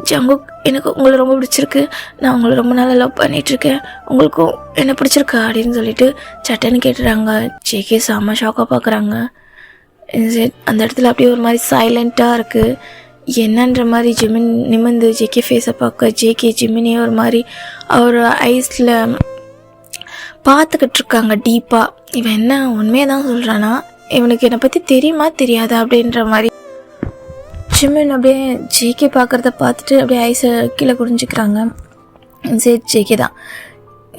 ஜங்கு எனக்கு உங்களை ரொம்ப பிடிச்சிருக்கு, நான் உங்களை ரொம்ப நாளாக லவ் பண்ணிகிட்ருக்கேன், உங்களுக்கும் என்ன பிடிச்சிருக்கா அப்படின்னு சொல்லிட்டு சட்டன்னு கேட்டுறாங்க. ஜேகே செம்ம ஷாக்காக பார்க்குறாங்க. அந்த இடத்துல அப்படியே ஒரு மாதிரி சைலண்ட்டாக இருக்குது. என்னன்ற மாதிரி ஜிமின் நிமிர்ந்து ஜேகே ஃபேஸை பார்க்க ஜேகே ஜிமினே ஒரு மாதிரி அவர் ஐஸில் பார்த்துக்கிட்டு இருக்காங்க டீப்பாக. இவன் என்ன உண்மையாக தான் சொல்கிறானா, இவனுக்கு என்னை பற்றி தெரியுமா தெரியாதா அப்படின்ற மாதிரி. ஜிமின் அப்படியே ஜேகே பார்க்குறத பார்த்துட்டு அப்படியே ஐஸை கீழே குடிஞ்சிக்கிறாங்க. சரி ஜேகே தான்,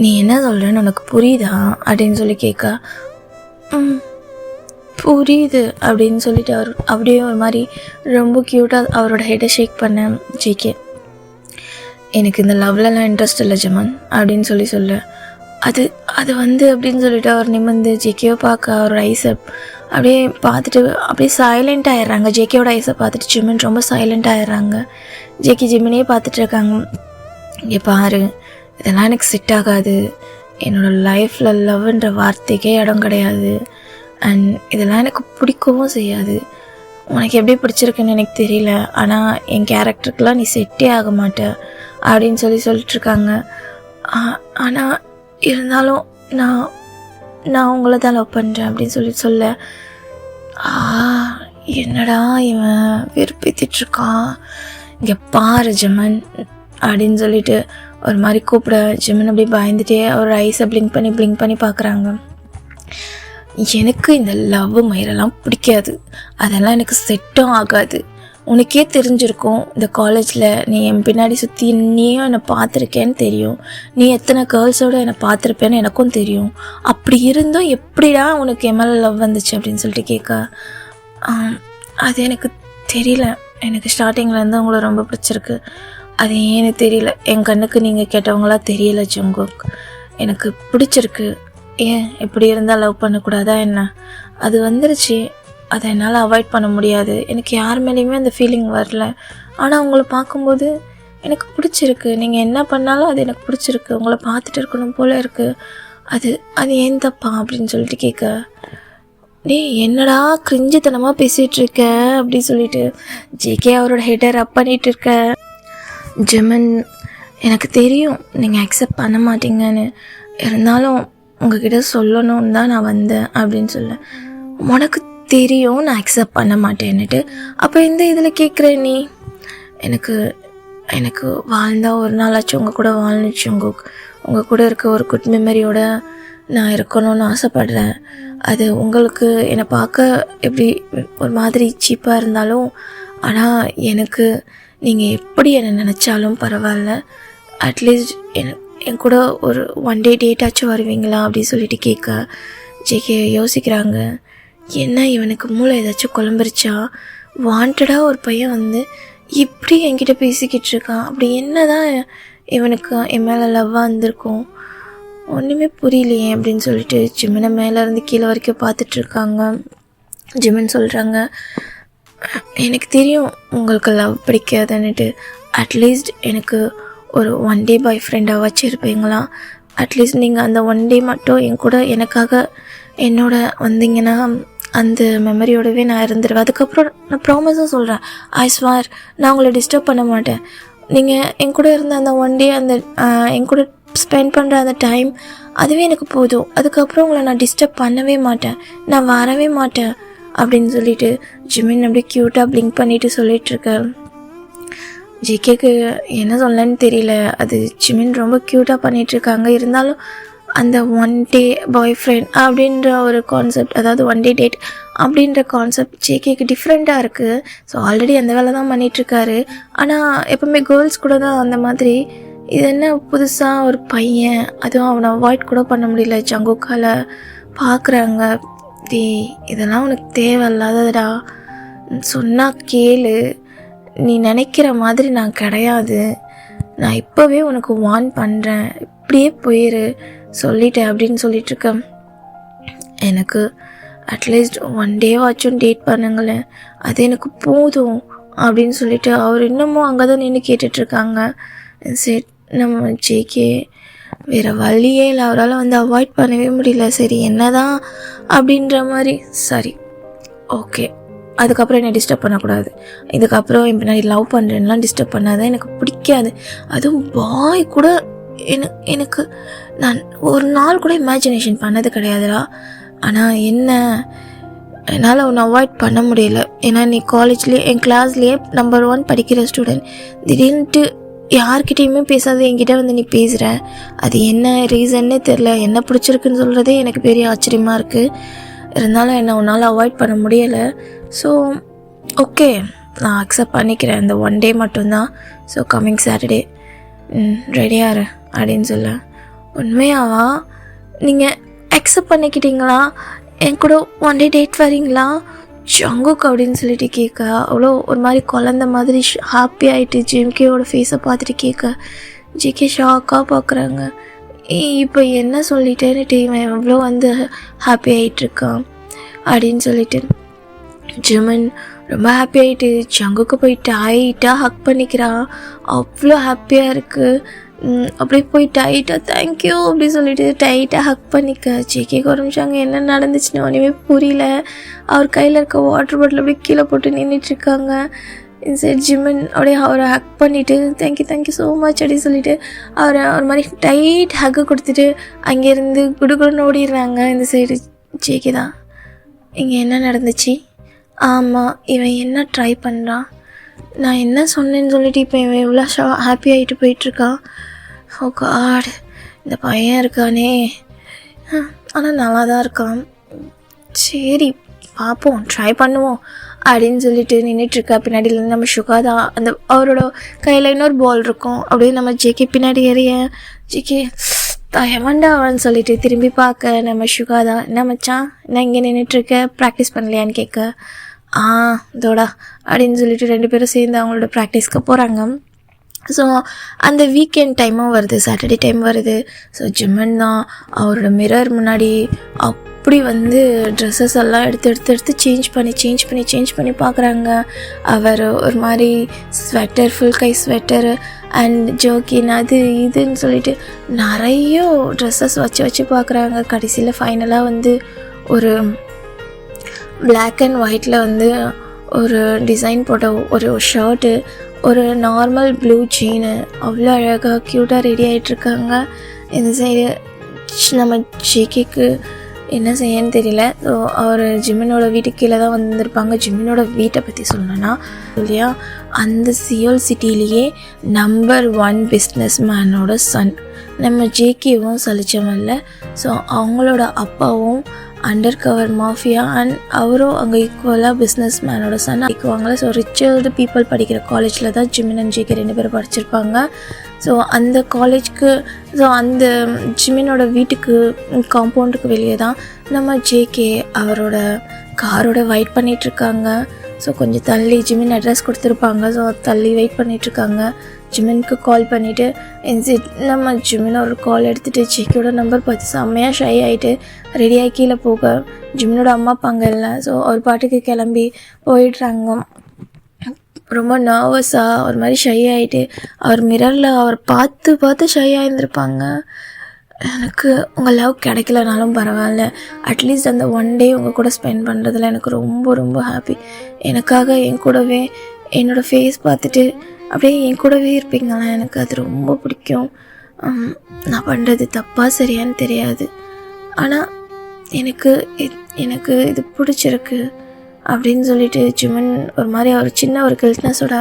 நீ என்ன சொல்கிறேன்னு உனக்கு புரியுதா அப்படின்னு சொல்லி கேட்க, புரியுது அப்படின்னு சொல்லிட்டு அவர் அப்படியே ஒரு மாதிரி ரொம்ப க்யூட்டாக அவரோட ஹெட்டை ஷேக் பண்ண ஜேகே, எனக்கு இந்த லவ்லலாம் இன்ட்ரெஸ்ட் இல்லை ஜிமன் அப்படின்னு சொல்ல, அது வந்து அப்படின்னு சொல்லிட்டு அவர் நிமிர்ந்து ஜேகேவை பார்க்க அவரோட ஐஸை அப்படியே பார்த்துட்டு அப்படியே சைலண்ட் ஆகிடுறாங்க. ஜேகேவோட ஐஸை பார்த்துட்டு ஜிமின் ரொம்ப சைலண்ட் ஆகிடுறாங்க. ஜேகே ஜிமினே பார்த்துட்டு இருக்காங்க. இங்கே பாரு, இதெல்லாம் எனக்கு செட் ஆகாது, என்னோடய லைஃப்பில் லவ்ன்ற வார்த்தைக்கே இடம் கிடையாது, அண்ட் இதெல்லாம் எனக்கு பிடிக்கவும் செய்யாது, உனக்கு எப்படி பிடிச்சிருக்குன்னு எனக்கு தெரியல, ஆனால் என் கேரக்டருக்கெலாம் நீ செட்டே ஆக மாட்ட அப்படின்னு சொல்லிட்டுருக்காங்க. ஆனால் இருந்தாலும் நான் நான் உங்களை தான் லவ் பண்ணுறேன் அப்படின்னு சொல்ல என்னடா இவன் வெறுப்பேற்றிட்டுருக்கான், இங்கே பாரு ஜெமன் அப்படின்னு சொல்லிட்டு ஒரு மாதிரி கூப்பிட ஜெமன் அப்படியே பயந்துட்டே ஒரு ஐஸை பிளிங்க் பண்ணி பார்க்குறாங்க. எனக்கு இந்த லவ் மயிரெல்லாம் பிடிக்காது, அதெல்லாம் எனக்கு செட்டும் ஆகாது. உனக்கே தெரிஞ்சிருக்கும், இந்த காலேஜில் நீ என் பின்னாடி சுற்றி நீயும் என்னை பார்த்துருக்கேன்னு தெரியும், நீ எத்தனை கேர்ள்ஸோடு என்னை பார்த்துருப்பேன்னு எனக்கும் தெரியும். அப்படி இருந்தும் எப்படிடா உனக்கு என் மேலே லவ் வந்துச்சு அப்படின்னு சொல்லிட்டு கேட்க, அது எனக்கு தெரியல, எனக்கு ஸ்டார்டிங்லேருந்து உங்களை ரொம்ப பிடிச்சிருக்கு, அது ஏன்னு தெரியல, என் கண்ணுக்கு நீங்கள் கேட்டவங்களா தெரியல ஜங்குக், எனக்கு பிடிச்சிருக்கு, ஏன் எப்படி இருந்தால் லவ் பண்ணக்கூடாதா என்ன, அது வந்துருச்சு, அதை என்னால் அவாய்ட் பண்ண முடியாது, எனக்கு யார் மேலேயுமே அந்த ஃபீலிங் வரல, ஆனால் உங்களை பார்க்கும்போது எனக்கு பிடிச்சிருக்கு, நீங்கள் என்ன பண்ணாலும் அது எனக்கு பிடிச்சிருக்கு, உங்களை பார்த்துட்டு இருக்கணும் போல் இருக்குது, அது ஏன் தப்பா அப்படின்னு சொல்லிட்டு கேட்க, என்னடா கிரிஞ்சித்தனமாக பேசிகிட்டு இருக்க அப்படின்னு சொல்லிட்டு ஜேகே அவரோட ஹெட்டை ரப் பண்ணிகிட்டு இருக்க. ஜெமன், எனக்கு தெரியும் நீங்கள் அக்செப்ட் பண்ண மாட்டீங்கன்னு, இருந்தாலும் உங்ககிட்ட சொல்லணும்னு தான் நான் வந்தேன் அப்படின்னு சொல்ல, உனக்கு தெரியும் நான் அக்செப்ட் பண்ண மாட்டேன்னுட்டு, அப்போ இந்த இதில் கேட்குறேன் நீ, எனக்கு வாழ்ந்தால் ஒரு நாளாச்சும் உங்கள் கூட வாழ்ந்துச்சு, உங்கள் கூட இருக்க ஒரு குட் மெமரியோட நான் இருக்கணும்னு ஆசைப்படுறேன். அது உங்களுக்கு என்னை பார்க்க எப்படி ஒரு மாதிரி சீப்பாக இருந்தாலும், ஆனால் எனக்கு நீங்கள் எப்படி என்னை நினச்சாலும் பரவாயில்ல, அட்லீஸ்ட் என் கூட ஒரு ஒன் டே டேட்டாச்சும் வருவீங்களா அப்படின்னு சொல்லிட்டு கேட்க ஜேகே யோசிக்கிறாங்க. என்ன இவனுக்கு மூளை ஏதாச்சும் குழம்பிருச்சா, வாண்டடாக ஒரு பையன் வந்து இப்படி என்கிட்ட பேசிக்கிட்டு இருக்கான், அப்படி என்ன தான் இவனுக்கு என் மேலே லவ்வாக இருந்திருக்கும், ஒன்றுமே புரியலையே அப்படின்னு சொல்லிட்டு ஜிமினை மேலேருந்து கீழே வரைக்கும் பார்த்துட்ருக்காங்க. ஜிமின் சொல்கிறாங்க, எனக்கு தெரியும் உங்களுக்கு லவ் பிடிக்காதுன்னுட்டு, அட்லீஸ்ட் எனக்கு ஒரு ஒன் டே பாய் ஃப்ரெண்டாக வச்சுருப்பீங்களா, அட்லீஸ்ட் நீங்கள் அந்த ஒன் டே மட்டும் என் கூட எனக்காக என்னோட வந்தீங்கன்னா அந்த மெமரியோடவே நான் இருந்துருவேன். அதுக்கப்புறம் நான் ப்ராமிஸும் சொல்கிறேன், ஐ ஸ்வார் நான் உங்களை டிஸ்டர்ப் பண்ண மாட்டேன், நீங்கள் என் கூட இருந்த அந்த ஒன் டே அந்த என் கூட ஸ்பெண்ட் பண்ணுற அந்த டைம் அதுவே எனக்கு போதும், அதுக்கப்புறம் உங்களை நான் டிஸ்டர்ப் பண்ணவே மாட்டேன், நான் வரவே மாட்டேன் அப்படின்னு சொல்லிட்டு ஜிமின் அப்படியே க்யூட்டாக பிளிங்க் பண்ணிட்டு சொல்லிகிட்ருக்கேன். ஜிகேக்கு என்ன சொல்லன்னு தெரியல, அது ஜிமின் ரொம்ப க்யூட்டாக பண்ணிகிட்ருக்காங்க, இருந்தாலும் அந்த ஒன் டே பாய் ஃப்ரெண்ட் அப்படின்ற ஒரு கான்செப்ட், அதாவது ஒன் டே டேட் அப்படின்ற கான்செப்ட் ஜேகேக்கு டிஃப்ரெண்ட்டாக இருக்குது. ஸோ ஆல்ரெடி அந்த வேலை தான் பண்ணிகிட்ருக்காரு, ஆனால் எப்போவுமே கேர்ள்ஸ் கூட தான் அந்த மாதிரி, இது என்ன புதுசாக ஒரு பையன், அதுவும் அவனை அவாய்ட் கூட பண்ண முடியல, ஜங்குக்கால் பார்க்குறாங்க. இதெல்லாம் உனக்கு தேவையில்லாதடா, சொன்னால் கேளு, நீ நினைக்கிற மாதிரி நான் கிடையாது, நான் இப்போவே உனக்கு வார்ன் பண்ணுறேன், இப்படியே போயிரு சொல்லிட்டேன் அப்படின்னு சொல்லிகிட்ருக்கேன். எனக்கு அட்லீஸ்ட் ஒன் டேவாச்சும் டேட் பண்ணுங்களேன், அது எனக்கு போதும் அப்படின்னு சொல்லிட்டு அவர் இன்னமும் அங்கே தான் நின்று கேட்டுட்ருக்காங்க. சரி, நம்ம ஜேகே வேறு வழியே இல்லை, அவரால் வந்து அவாய்ட் பண்ணவே முடியல, சரி என்ன தான் அப்படின்ற மாதிரி, சரி ஓகே, அதுக்கப்புறம் என்னை டிஸ்டர்ப் பண்ணக்கூடாது, இதுக்கப்புறம் என் பின்னாடி லவ் பண்ணுறேன்லாம் டிஸ்டர்ப் பண்ணாதான், எனக்கு பிடிக்காது, அதுவும் பாய் கூட எனக்கு நான் ஒரு நாள் கூட இமேஜினேஷன் பண்ணது கிடையாதுடா, ஆனால் என்ன என்னால் ஒன்று அவாய்ட் பண்ண முடியல, ஏன்னா நீ காலேஜ்லேயே என் கிளாஸ்லேயே நம்பர் 1 படிக்கிற ஸ்டூடெண்ட், திடீர்னுட்டு யார்கிட்டையுமே பேசாத என்கிட்ட வந்து நீ பேசுகிற, அது என்ன ரீசன்னே தெரில, என்ன பிடிச்சிருக்குன்னு சொல்கிறதே எனக்கு பெரிய ஆச்சரியமாக இருக்குது, இருந்தாலும் என்னை உன்னால் அவாய்ட் பண்ண முடியலை, ஸோ ஓகே நான் அக்செப்ட் பண்ணிக்கிறேன், இந்த ஒன் டே மட்டும்தான், ஸோ கம்மிங் சாட்டர்டே ரெடியாரு அப்படின்னு சொல்ல, உண்மையாவா நீங்கள் அக்செப்ட் பண்ணிக்கிட்டீங்களா, என் கூட ஒன் டே டேட் வரீங்களா ஜங்குக் அப்படின்னு சொல்லிட்டு கேட்க, அவ்வளோ ஒரு மாதிரி குழந்த மாதிரி ஹாப்பி ஆகிட்டு ஜிம்கேவோட ஃபேஸை பார்த்துட்டு கேட்க, ஜிகே ஷாக்காக பார்க்குறாங்க, இப்போ என்ன சொல்லிட்டேன்னு இவன் எவ்வளோ வந்து ஹாப்பி ஆகிட்டுருக்கான் அப்படின்னு சொல்லிட்டு ஜிமின் ரொம்ப ஹாப்பி ஆகிட்டு ஜங்குக்கு போய் டைட்டாக ஹக் பண்ணிக்கிறான், அவ்வளோ ஹாப்பியாக இருக்குது, அப்படியே போய் டைட்டாக தேங்க்யூ அப்படி சொல்லிட்டு டைட்டாக ஹக் பண்ணிக்க. ஜேகேக்கு ஒரு நிமிஷம் அங்கே என்ன நடந்துச்சுன்னு ஒன்றுமே புரியல, அவர் கையில் இருக்க வாட்டர் பாட்டில் அப்படியே கீழே போட்டு நின்றுட்டுருக்காங்க. இன்சைட் ஜிம்மன் அப்படியே அவரை ஹக் பண்ணிவிட்டு தேங்க்யூ ஸோ மச் அப்படின்னு சொல்லிட்டு அவரை ஒரு மாதிரி டைட் ஹக்கு கொடுத்துட்டு அங்கேருந்து குடுகுடுன்னு ஓடிடுறாங்க. இந்த சைடு ஜேகே தான், இங்கே என்ன நடந்துச்சு? ஆமாம், இவன் என்ன ட்ரை பண்ணுறான், நான் என்ன சொன்னேன்னு சொல்லிட்டு இப்போ இவன் எவ்வளோ ஹாப்பி ஆகிட்டு போயிட்டுருக்கான். ஓ காட், இந்த பையன் இருக்கானே, ஆனால் நல்லா தான் இருக்கான். சரி பார்ப்போம், ட்ரை பண்ணுவோம் அப்படின்னு சொல்லிட்டு நின்றுட்டுருக்கா. பின்னாடியிலேருந்து நம்ம சுகாதா அந்த அவரோட கையில் இன்னொரு பால் இருக்கும், அப்படியே நம்ம ஜேகே பின்னாடி ஏறிய ஜேகே தயவண்டாவான்னு சொல்லிட்டு திரும்பி பார்க்க நம்ம சுகாதா, என்ன மச்சான் நான் இங்கே நின்றுட்டுருக்க, ப்ராக்டிஸ் பண்ணலையான்னு கேட்க, இதோடா அப்படின்னு சொல்லிட்டு 2 பேரும் சேர்ந்து அவங்களோட ப்ராக்டிஸ்க்கு போகிறாங்க. ஸோ அந்த வீக்கெண்ட் டைமும் வருது, சாட்டர்டே டைம் வருது. ஸோ ஜிம்மன் தான் அவரோட மிரர் முன்னாடி அப்படி வந்து ட்ரெஸ்ஸஸ் எல்லாம் எடுத்து சேஞ்ச் பண்ணி பார்க்குறாங்க. அவர் ஒரு மாதிரி ஸ்வெட்டர், ஃபுல் கை ஸ்வெட்டரு அண்ட் ஜோக்கின் அது இதுன்னு சொல்லிட்டு நிறைய ட்ரெஸ்ஸஸ் வச்சு பார்க்குறாங்க. கடைசியில் ஃபைனலாக வந்து ஒரு பிளாக் அண்ட் ஒயிட்டில் வந்து ஒரு டிசைன் போட்ட ஒரு ஷர்ட்டு, ஒரு நார்மல் ப்ளூ ஜீனு, அவ்வளோ அழகாக க்யூட்டாக ரெடி ஆகிட்ருக்காங்க. இந்த சைடு நம்ம ஜேகேக்கு என்ன செய்யன்னு தெரியல. ஸோ அவர் ஜிம்மனோட வீட்டுக்கு கீழே தான் வந்திருப்பாங்க. ஜிம்மனோட வீட்டை பற்றி சொல்லணும்னா இல்லையா, அந்த சியோல் சிட்டிலேயே நம்பர் 1 பிஸ்னஸ் மேனோட சன் நம்ம ஜேகேவும் சலிச்சவன்ல. ஸோ அவங்களோட அப்பாவும் அண்டர் கவர் மாஃபியா அண்ட் அவரும் அங்கே ஈக்குவலாக பிஸ்னஸ் மேனோட சன் ஆக்குவாங்கள. ஸோ ரிச்சர்டு பீப்புள் படிக்கிற காலேஜில் தான் ஜிமின் அண்ட் ஜேகே 2 பேரும் படிச்சிருப்பாங்க. ஸோ அந்த காலேஜ்க்கு, ஸோ அந்த ஜிமினோட வீட்டுக்கு காம்பவுண்டுக்கு வெளியே தான் நம்ம ஜேகே அவரோட காரோட வெயிட் பண்ணிகிட்ருக்காங்க. ஸோ கொஞ்சம் தள்ளி ஜிமின் அட்ரஸ் கொடுத்துருப்பாங்க. ஸோ தள்ளி வெயிட் பண்ணிகிட்ருக்காங்க. ஜிமினுக்கு கால் பண்ணிவிட்டு நம்ம ஜிமின் ஒரு கால் எடுத்துகிட்டு ஜேகேயோட நம்பர் பார்த்து செம்மையாக ஷை ஆகிட்டு ரெடியாகி கீழே போக ஜிமினோட அம்மா அப்பா அங்கே இல்லை. ஸோ ஒரு பாட்டுக்கு கிளம்பி போயிடுறாங்க. ரொம்ப நர்வஸாக ஒரு மாதிரி ஷை ஆகிட்டு அவர் மிரரில் அவர் பார்த்து ஷை ஆகியிருந்திருப்பாங்க. எனக்கு உங்கள் லவ் கிடைக்கலனாலும் பரவாயில்ல, அட்லீஸ்ட் அந்த 1 டே உங்கள் கூட ஸ்பெண்ட் பண்ணுறதுல எனக்கு ரொம்ப ஹாப்பி. எனக்காக என் கூடவே என்னோடய ஃபேஸ் பார்த்துட்டு அப்படியே என் கூடவே இருப்பீங்களா, எனக்கு அது ரொம்ப பிடிக்கும். நான் பண்ணுறது தப்பாக சரியான்னு தெரியாது, ஆனால் எனக்கு இது பிடிச்சிருக்கு அப்படின்னு சொல்லிட்டு ஜிமன் ஒரு மாதிரி அவர் சின்ன ஒரு கில்ட்னஸோட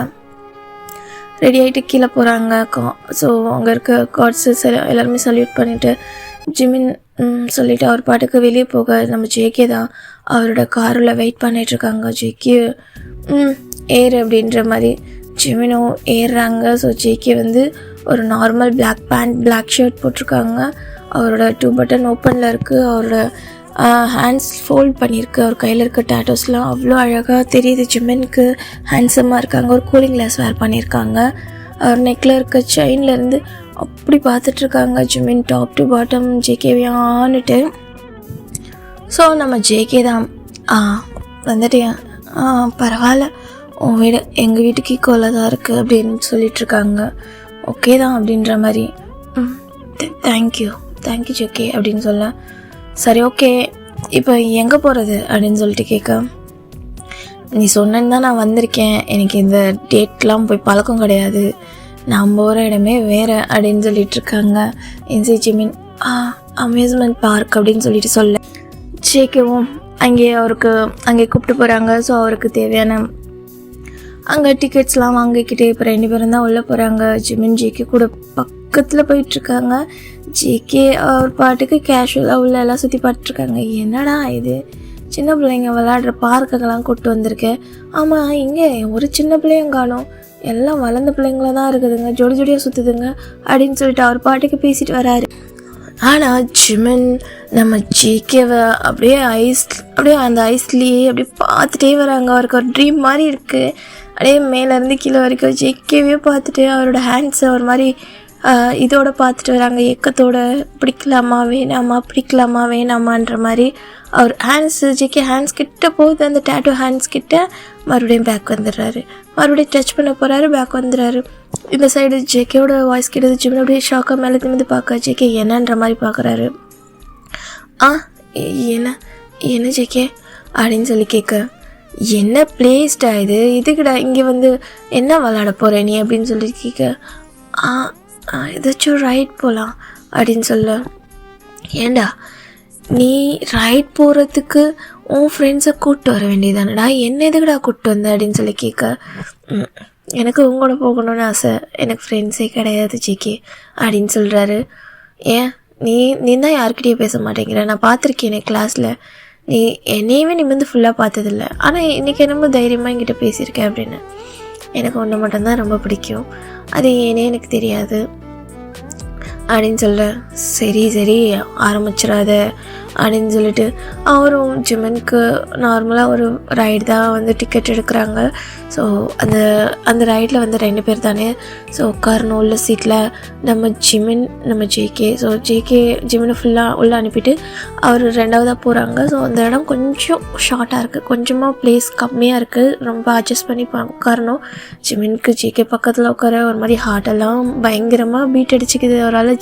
ரெடி ஆகிட்டு கீழே போகிறாங்க. ஸோ அங்கே இருக்க கார்ட்ஸு எல்லாருமே சல்யூட் பண்ணிவிட்டு ஜிமின் சொல்லிவிட்டு அவர் பாட்டுக்கு வெளியே போக நம்ம ஜேகே தான் அவரோட காரில் வெயிட் பண்ணிகிட்ருக்காங்க. ஜேகே ஏறு அப்படின்ற மாதிரி ஜிமினும் ஏறுறாங்க. ஸோ ஜேகே வந்து ஒரு normal black pant, black shirt போட்டிருக்காங்க. அவரோட 2 பட்டன் ஓப்பனில் இருக்குது. அவரோட ஹேண்ட்ஸ் ஃபோல்ட் பண்ணியிருக்கு. அவர் கையில் இருக்க டேட்டோஸ்லாம் அவ்வளோ அழகாக தெரியுது. ஜிமினுக்கு ஹேண்ட்ஸமாக இருக்காங்க. ஒரு கூலிங் கிளாஸ் வேர் பண்ணியிருக்காங்க. அவர் நெக்கில் இருக்க செயின்லேருந்து அப்படி பார்த்துட்ருக்காங்க ஜிமின் டாப் டு பாட்டம் ஜேகேவியான்னுட்டு. ஸோ நம்ம ஜேகே தான் வந்துட்டேன், பரவாயில்ல, உன் வீடு எங்கள் வீட்டுக்கு ஈக்குவலாக தான் இருக்குது அப்படின்னு சொல்லிகிட்ருக்காங்க. ஓகே தான் அப்படின்ற மாதிரி. தேங்க்யூ ஜேகே அப்படின்னு சொல்ல, சரி ஓகே இப்போ எங்கே போகிறது அப்படின்னு சொல்லிட்டு கேட்க, நீ சொன்னேன்னு தான் நான் வந்திருக்கேன், எனக்கு இந்த டேட்லாம் போய் பழக்கம் கிடையாது, நான் போகிற இடமே வேறு அப்படின்னு சொல்லிகிட்ருக்காங்க. என்சி ஜிமின் அம்யூஸ்மெண்ட் பார்க் அப்படின்னு சொல்லிட்டு சொல்ல, ஜேகேவும் அங்கே கூப்பிட்டு போகிறாங்க. ஸோ அவருக்கு தேவையான அங்கே டிக்கெட்ஸ்லாம் வாங்கிக்கிட்டு இப்போ 2 பேரும் தான் உள்ளே போகிறாங்க. ஜிமின் ஜேகே கூட பக்கத்தில் போயிட்டுருக்காங்க. ஜேகே அவர் பாட்டுக்கு கேஷுவலாக உள்ள எல்லாம் சுற்றி பார்த்துட்ருக்காங்க. என்னடா இது, சின்ன பிள்ளைங்க விளையாடுற பார்க்குக்கெல்லாம் கூப்பிட்டு வந்திருக்கேன். ஆமாம், இங்கே ஒரு சின்ன பிள்ளையும் காணும், எல்லாம் வளர்ந்த பிள்ளைங்களாக தான் இருக்குதுங்க, ஜோடியாக சுற்றுதுங்க அப்படின்னு சொல்லிட்டு அவர் பாட்டுக்கு பேசிட்டு வராரு. ஆனால் ஜிமின் நம்ம ஜேகேவை அப்படியே அந்த ஐஸ்லேயே அப்படியே பார்த்துட்டே வராங்க. அவருக்கு ஒரு ட்ரீம் மாதிரி இருக்குது. அப்படியே மேலேருந்து கீழே வரைக்கும் ஜேகேவே பார்த்துட்டு அவரோட ஹேண்ட்ஸை ஒரு மாதிரி இதோட பார்த்துட்டு வராங்க, ஏக்கத்தோட. பிடிக்கலாமா வேணாமான்ற மாதிரி அவர் ஜேகே ஹேண்ட்ஸ் கிட்ட போகுது. அந்த டேட்டோ ஹேண்ட்ஸ் கிட்ட மறுபடியும் பேக் வந்துடுறாரு. மறுபடியும் டச் பண்ண போகிறாரு, பேக் வந்துடுறாரு. இந்த சைடு ஜேகேவோட வாய்ஸ் கிட்டது. ஜிமின் அப்படியே ஷாக்காக மேலே திரும்பி பார்க்க ஜேகே என்னன்ற மாதிரி பார்க்குறாரு. என்ன ஜேகே அப்படின்னு சொல்லி கேட்க, என்ன பிளேஸ்டா இதுக்குடா இங்கே வந்து என்ன விளாட போகிற நீ அப்படின்னு சொல்லி கேட்க, ஏதாச்சும் ரைட் போகலாம் அப்படின்னு சொல்ல. ஏண்டா நீ ரைட் போகிறதுக்கு உன் ஃப்ரெண்ட்ஸை கூப்பிட்டு வர வேண்டியதானடா, என்ன எதுக்குடா கூப்பிட்டு வந்த அப்படின்னு சொல்லி கேட்க, எனக்கு உங்களோட போகணும்னு ஆசை, எனக்கு ஃப்ரெண்ட்ஸே கிடையாது ஜிகே அப்படின்னு சொல்கிறாரு. ஏன் நீ தான் யாருக்கிட்டேயும் பேச மாட்டேங்கிற, நான் பார்த்துருக்கேன் என் கிளாஸில், நீ என்னையுமே நீ வந்து ஃபுல்லாக பார்த்ததில்ல, ஆனால் இன்றைக்கி என்னமோ தைரியமாக என்கிட்ட பேசியிருக்கேன் அப்படின்னு. எனக்கு ஒன்று மட்டும்தான் ரொம்ப பிடிக்கும், அது ஏனே எனக்கு தெரியாது அப்படின்னு சொல்ல. சரி ஆரம்பிச்சிடாத அப்படின்னு சொல்லிட்டு அவரும் ஜிமினுக்கு நார்மலாக ஒரு ரைடு தான் வந்து டிக்கெட் எடுக்கிறாங்க. ஸோ அந்த ரைடில் வந்து 2 பேர் தானே, ஸோ உட்காரணும் உள்ள சீட்டில் நம்ம ஜிமின் நம்ம ஜேகே. ஸோ ஜேகே ஜிமினை ஃபுல்லாக உள்ளே அனுப்பிட்டு அவர் 2ஆவதாக போகிறாங்க. ஸோ அந்த இடம் கொஞ்சம் ஷார்ட்டாக இருக்குது, கொஞ்சமாக ப்ளேஸ் கம்மியாக இருக்குது, ரொம்ப அட்ஜஸ்ட் பண்ணி உட்காரணும். ஜிமினுக்கு ஜேகே பக்கத்தில் உட்கார ஒரு மாதிரி ஹார்ட்டெல்லாம் பயங்கரமாக பீட் அடிச்சுக்குது. அவரால்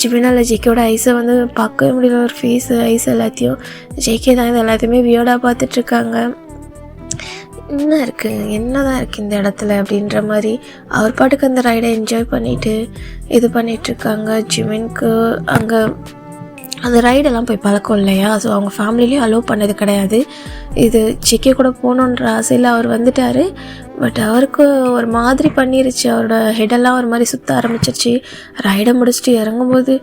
ஜிமினால் ஜேகேவோட ஐஸை வந்து பார்க்கவே முடியல, ஒரு ஃபேஸு ஐஸ் எல்லாத்தையும். ஜேகே தான் இது எல்லாத்தையுமே வியர்டாக பார்த்துட்ருக்காங்க. என்ன தான் இருக்குது இந்த இடத்துல அப்படின்ற மாதிரி அவர் பாட்டுக்கு அந்த ரைடை என்ஜாய் பண்ணிவிட்டு இது பண்ணிகிட்ருக்காங்க. ஜிமினுக்கு அங்கே அந்த ரைடெல்லாம் போய் பழக்கம் இல்லையா, ஸோ அவங்க ஃபேமிலிலேயும் அலோவ் பண்ணது கிடையாது. இது ஜிகே கூட போகணுன்ற ஆசையில் அவர் வந்துட்டார். பட் அவருக்கு ஒரு மாதிரி பண்ணிருச்சு, அவரோட ஹெடெல்லாம் ஒரு மாதிரி சுற்ற ஆரம்பிச்சிருச்சு. ரைடை முடிச்சுட்டு இறங்கும்போது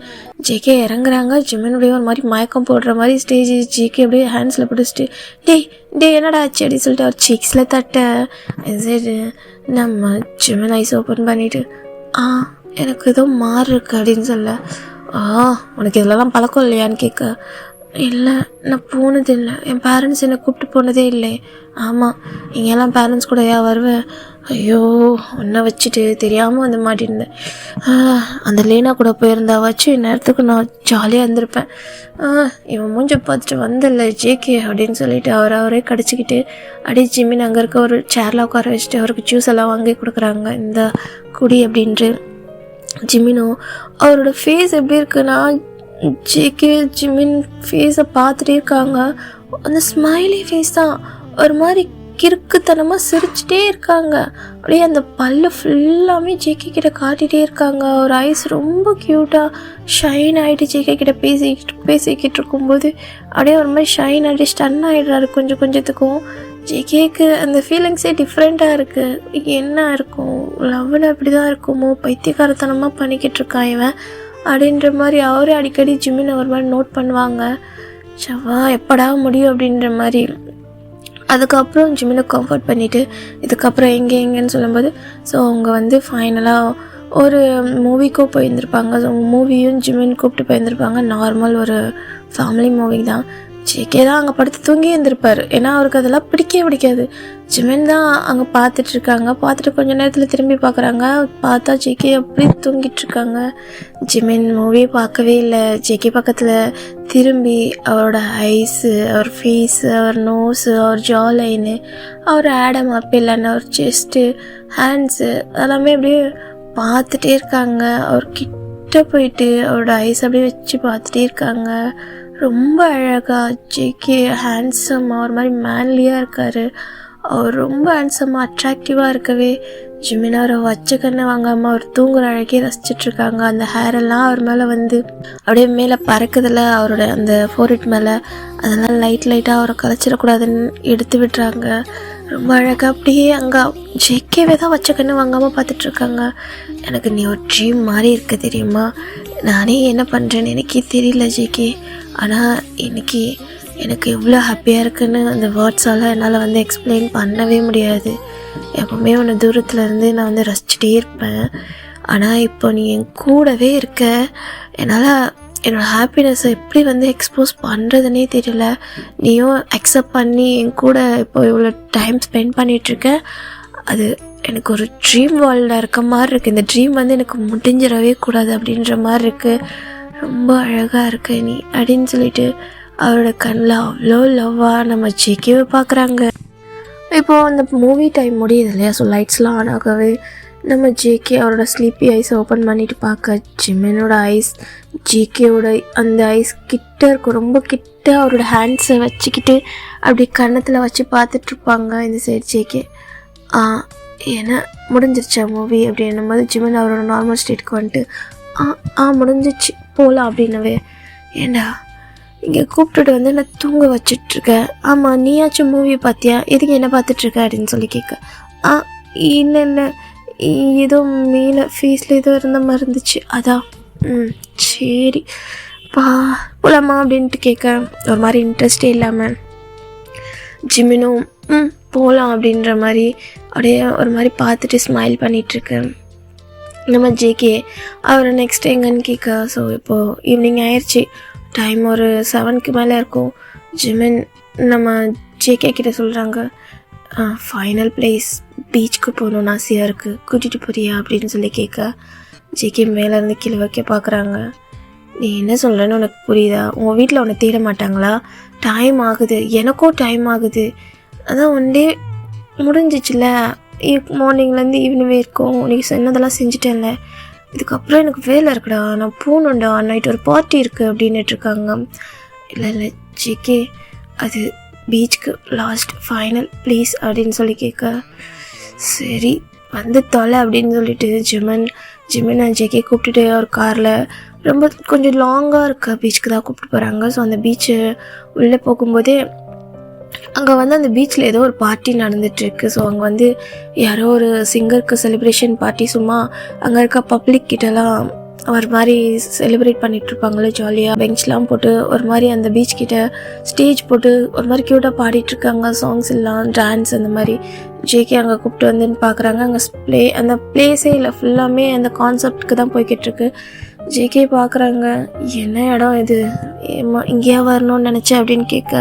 ஜேகே இறங்குறாங்க, ஜிமினுடைய ஒரு மாதிரி மயக்கம் போடுற மாதிரி ஸ்டேஜ். ஜேகே அப்படியே ஹேண்ட்ஸில் பிடிச்சிட்டு டே என்னடா ஆச்சு அப்படின்னு சொல்லிட்டு அவர் சீக்ஸில் தட்ட. சரி நம்ம ஜிமின் ஐஸ் ஓப்பன் பண்ணிவிட்டு எனக்கு ஏதோ மாறு இருக்குது அப்படின்னு சொல்ல. உனக்கு இதெல்லாம் பழக்கம் இல்லையான்னு கேட்க, இல்லை நான் போனதில்லை, என் பேரண்ட்ஸ் என்னை கூப்பிட்டு போனதே இல்லை. ஆமாம் இங்கெல்லாம் பேரண்ட்ஸ் கூட ஏன் வருவேன், ஐயோ ஒன்றை வச்சுட்டு தெரியாமல் வந்து மாட்டிருந்தேன். அந்த லேனா கூட போயிருந்தா வச்சு இந்நேரத்துக்கு நான் ஜாலியாக இருந்திருப்பேன். இவன் மூஞ்ச பார்த்துட்டு வந்தல ஜேகே அப்படின்னு சொல்லிட்டு அவரே கடிச்சிக்கிட்டு அப்படியே ஜிமின் அங்கே இருக்க ஒரு சேரில் உட்கார வச்சுட்டு அவருக்கு ஜூஸ் எல்லாம் வாங்கி கொடுக்குறாங்க, இந்த குடி அப்படின்ட்டு. ஜிமினும் அவரோட ஃபேஸ் எப்படி இருக்குன்னா, ஜேகே ஜிமின் ஃபேஸை பார்த்துட்டே இருக்காங்க. அந்த ஸ்மைலி ஃபேஸ் தான், ஒரு மாதிரி கிறுக்குத்தனமாக சிரிச்சிட்டே இருக்காங்க. அப்படியே அந்த பல்லு ஃபுல்லாமே ஜேகே கிட்ட காட்டிகிட்டே இருக்காங்க. ஒரு ஐஸ் ரொம்ப க்யூட்டாக ஷைன் ஆகிட்டு ஜேகே கிட்ட பேசிக்கிட்டு இருக்கும்போது அப்படியே ஒரு மாதிரி ஷைன் ஆகிட்டு ஸ்டன் ஆகிடுறாரு கொஞ்சத்துக்கும். ஜேகேக்கு அந்த ஃபீலிங்ஸே டிஃப்ரெண்ட்டாக இருக்குது. என்ன இருக்கும், லவ்வில் அப்படி தான் இருக்குமோ, பைத்தியக்காரத்தனமாக பண்ணிக்கிட்டு இருக்கான் இவன் அப்படின்ற மாதிரி அவரே அடிக்கடி ஜிமின் ஒரு மாதிரி நோட் பண்ணுவாங்க. சவா எப்படா முடியும் அப்படின்ற மாதிரி. அதுக்கப்புறம் ஜிமினை கம்ஃபர்ட் பண்ணிவிட்டு இதுக்கப்புறம் எங்கேன்னு சொல்லும்போது ஸோ அவங்க வந்து ஃபைனலாக ஒரு மூவிக்கும் போயிருந்திருப்பாங்க. ஸோ மூவியும் ஜிமின் கூப்பிட்டு போயிருந்திருப்பாங்க. நார்மல் ஒரு ஃபேமிலி மூவி தான். ஜேகே தான் அங்கே படுத்து தூங்கி இருந்திருப்பார், ஏன்னா அவருக்கு அதெல்லாம் பிடிக்காது. ஜிமின் தான் அங்கே பார்த்துட்ருக்காங்க. பார்த்துட்டு கொஞ்சம் நேரத்தில் திரும்பி பார்க்குறாங்க, பார்த்தா ஜேகே அப்படி தூங்கிட்டுருக்காங்க. ஜிமின் மூவியை பார்க்கவே இல்லை. ஜேகே பக்கத்தில் திரும்பி அவரோட ஐஸு, அவர் ஃபேஸு, அவர் நோஸு, அவர் ஜா லைனு, அவர் ஆடம் அப்பெல்லாம், அவர் செஸ்ட்டு, ஹேண்ட்ஸு அதெல்லாமே அப்படியே பார்த்துட்டே இருக்காங்க. அவர் கிட்ட போயிட்டு அவரோட ஐஸ் அப்படியே வச்சு பார்த்துட்டே இருக்காங்க. ரொம்ப அழகாக ஜேகே ஹேண்ட்ஸமாக ஒரு மாதிரி மேன்லியாக இருக்கார். அவர் ரொம்ப ஹேண்ட்ஸமாக அட்ராக்டிவாக இருக்கவே ஜிமின் அவரை வச்ச கண்ணை வாங்காமல் அவர் தூங்குற அழகே ரசிச்சிட்ருக்காங்க. அந்த ஹேரெல்லாம் அவர் மேலே வந்து அப்படியே மேலே பறக்குதில்ல, அவரோட அந்த ஃபோர்ஹெட் மேலே அதெல்லாம் லைட்டாக அவரை கலைச்சிடக்கூடாதுன்னு எடுத்து விட்டுறாங்க. ரொம்ப அழகாக அப்படியே அங்கே ஜேகேவே தான் வச்ச கண்ணு வாங்காமல் பார்த்துட்ருக்காங்க. எனக்கு நீ ஒரு ட்ரீம் மாதிரி இருக்க தெரியுமா, நானே என்ன பண்ணுறேன்னு எனக்கே தெரியல ஜேகே, ஆனால் இன்றைக்கி எனக்கு எவ்வளோ ஹாப்பியாக இருக்குன்னு அந்த வேர்ட்ஸால் என்னால் வந்து எக்ஸ்பிளைன் பண்ணவே முடியாது. எப்போவுமே உன்னை தூரத்தில் இருந்து நான் வந்து ரசிச்சிட்டே இருப்பேன், ஆனால் இப்போ நீ என் கூடவே இருக்க, என்னால் என்னோடய ஹாப்பினஸை எப்படி வந்து எக்ஸ்போஸ் பண்ணுறதுனே தெரியல. நீயும் அக்செப்ட் பண்ணி என் கூட இப்போ இவ்வளோ டைம் ஸ்பெண்ட் பண்ணிகிட்ருக்க, அது எனக்கு ஒரு ட்ரீம் வேர்ல்டாக இருக்க மாதிரி இருக்குது. இந்த ட்ரீம் வந்து எனக்கு முடிஞ்சிடவே கூடாது அப்படின்ற மாதிரி இருக்குது. ரொம்ப அழகாக இருக்க நீ அப்படின்னு சொல்லிட்டு அவரோட கண்ணில் அவ்வளோ லவ்வாக நம்ம ஜேகேவை பார்க்குறாங்க. இப்போது அந்த மூவி டைம் முடியுது இல்லையா, ஸோ லைட்ஸ்லாம் ஆன் ஆகவே நம்ம ஜேகே அவரோட ஸ்லீப்பி ஐஸை ஓப்பன் பண்ணிட்டு பார்க்க ஜிமினோட ஐஸ் ஜேகேவோட அந்த ஐஸ் கிட்ட இருக்கும், ரொம்ப கிட்ட அவரோட ஹேண்ட்ஸை வச்சுக்கிட்டு அப்படி கன்னத்தில் வச்சு பார்த்துட்ருப்பாங்க இந்த சைடு ஜேகே. ஏன்னா முடிஞ்சிருச்சா மூவி அப்படின்னும் போது ஜிமின் அவரோட நார்மல் ஸ்டேட்டுக்கு வந்துட்டு முடிஞ்சிச்சு போகலாம் அப்படின்னவே, ஏண்டா இங்கே கூப்பிட்டுட்டு வந்து நான் தூங்க வச்சிட்ருக்கேன், ஆமாம் நீயாச்சும் மூவி பார்த்தியா, எதுக்கு என்ன பார்த்துட்ருக்க அப்படின்னு சொல்லி கேட்க, இல்லை ஏதோ மேலே ஃபேஸில் ஏதோ இருந்த மாதிரி இருந்துச்சு அதான். சரி போகலாமா அப்படின்ட்டு கேட்க ஒரு மாதிரி இன்ட்ரெஸ்டே இல்லாமல் ஜிமினும் போகலாம் அப்படின்ற மாதிரி அப்படியே ஒரு மாதிரி பார்த்துட்டு ஸ்மைல் பண்ணிகிட்ருக்கேன். நம்ம ஜேகே அவர் நெக்ஸ்ட் எங்கன்னு கேட்க, ஸோ இப்போது ஈவினிங் ஆயிடுச்சு, டைம் ஒரு 7க்கு மேலே இருக்கும். ஜிமின் நம்ம ஜேகே கிட்ட சொல்கிறாங்க, ஃபைனல் பிளேஸ் பீச்சுக்கு போகணுன்னு ஆசையாக இருக்குது, கூட்டிகிட்டு போறியா அப்படின்னு சொல்லி கேட்க ஜேகே மேலேருந்து கீழே வைக்க பார்க்குறாங்க. நீ என்ன சொல்கிறேன்னு உனக்கு புரியுதா? உங்கள் வீட்டில் உன்னை தேட மாட்டாங்களா? டைம் ஆகுது, எனக்கும் டைம் ஆகுது, அதான் ஒன் டே முடிஞ்சிச்சுல, மார்னிங்லேருந்து ஈவினிங்கே இருக்கும், நீ சொன்னதெல்லாம் செஞ்சுட்டேன்ல, இதுக்கப்புறம் எனக்கு வேலை இருக்குடா, நான் போகணுண்டா, நைட் ஒரு பார்ட்டி இருக்குது அப்படின்னுட்ருக்காங்க. இல்லை ஜேகே அது பீச்சுக்கு லாஸ்ட் ஃபைனல் ப்ளீஸ் அப்படின்னு சொல்லி கேட்க, சரி வந்து தொலை அப்படின்னு சொல்லிட்டு ஜிமின் ஜேகே கூப்பிட்டுட்டு ஒரு காரில் ரொம்ப கொஞ்சம் லாங்காக இருக்க பீச்சுக்கு தான் கூப்பிட்டு போகிறாங்க. ஸோ அந்த பீச்சு உள்ளே போகும்போதே அங்கே வந்து அந்த பீச்சில் ஏதோ ஒரு பார்ட்டி நடந்துகிட்ருக்கு. ஸோ அங்கே வந்து யாரோ ஒரு சிங்கருக்கு செலிப்ரேஷன் பார்ட்டி, சும்மா அங்கே இருக்க பப்ளிக் கிட்டலாம் ஒரு மாதிரி செலிப்ரேட் பண்ணிகிட்ருப்பாங்களே ஜாலியாக, பெஞ்ச்லாம் போட்டு ஒரு மாதிரி அந்த பீச் கிட்ட ஸ்டேஜ் போட்டு ஒரு மாதிரி க்யூட்டாக பாடிட்டுருக்காங்க, சாங்ஸ் எல்லாம் டான்ஸ் அந்த மாதிரி. ஜேகே அங்கே கூப்பிட்டு வந்துன்னு பார்க்குறாங்க, அங்கே அந்த பிளேஸே இல்லை, ஃபுல்லாமே அந்த கான்செப்டுக்கு தான் போய்கிட்டுருக்கு. ஜேகே பார்க்குறாங்க, என்ன இடம் இது, ஏமா இங்கேயா வரணும்னு நினச்சேன் அப்படின்னு கேட்க,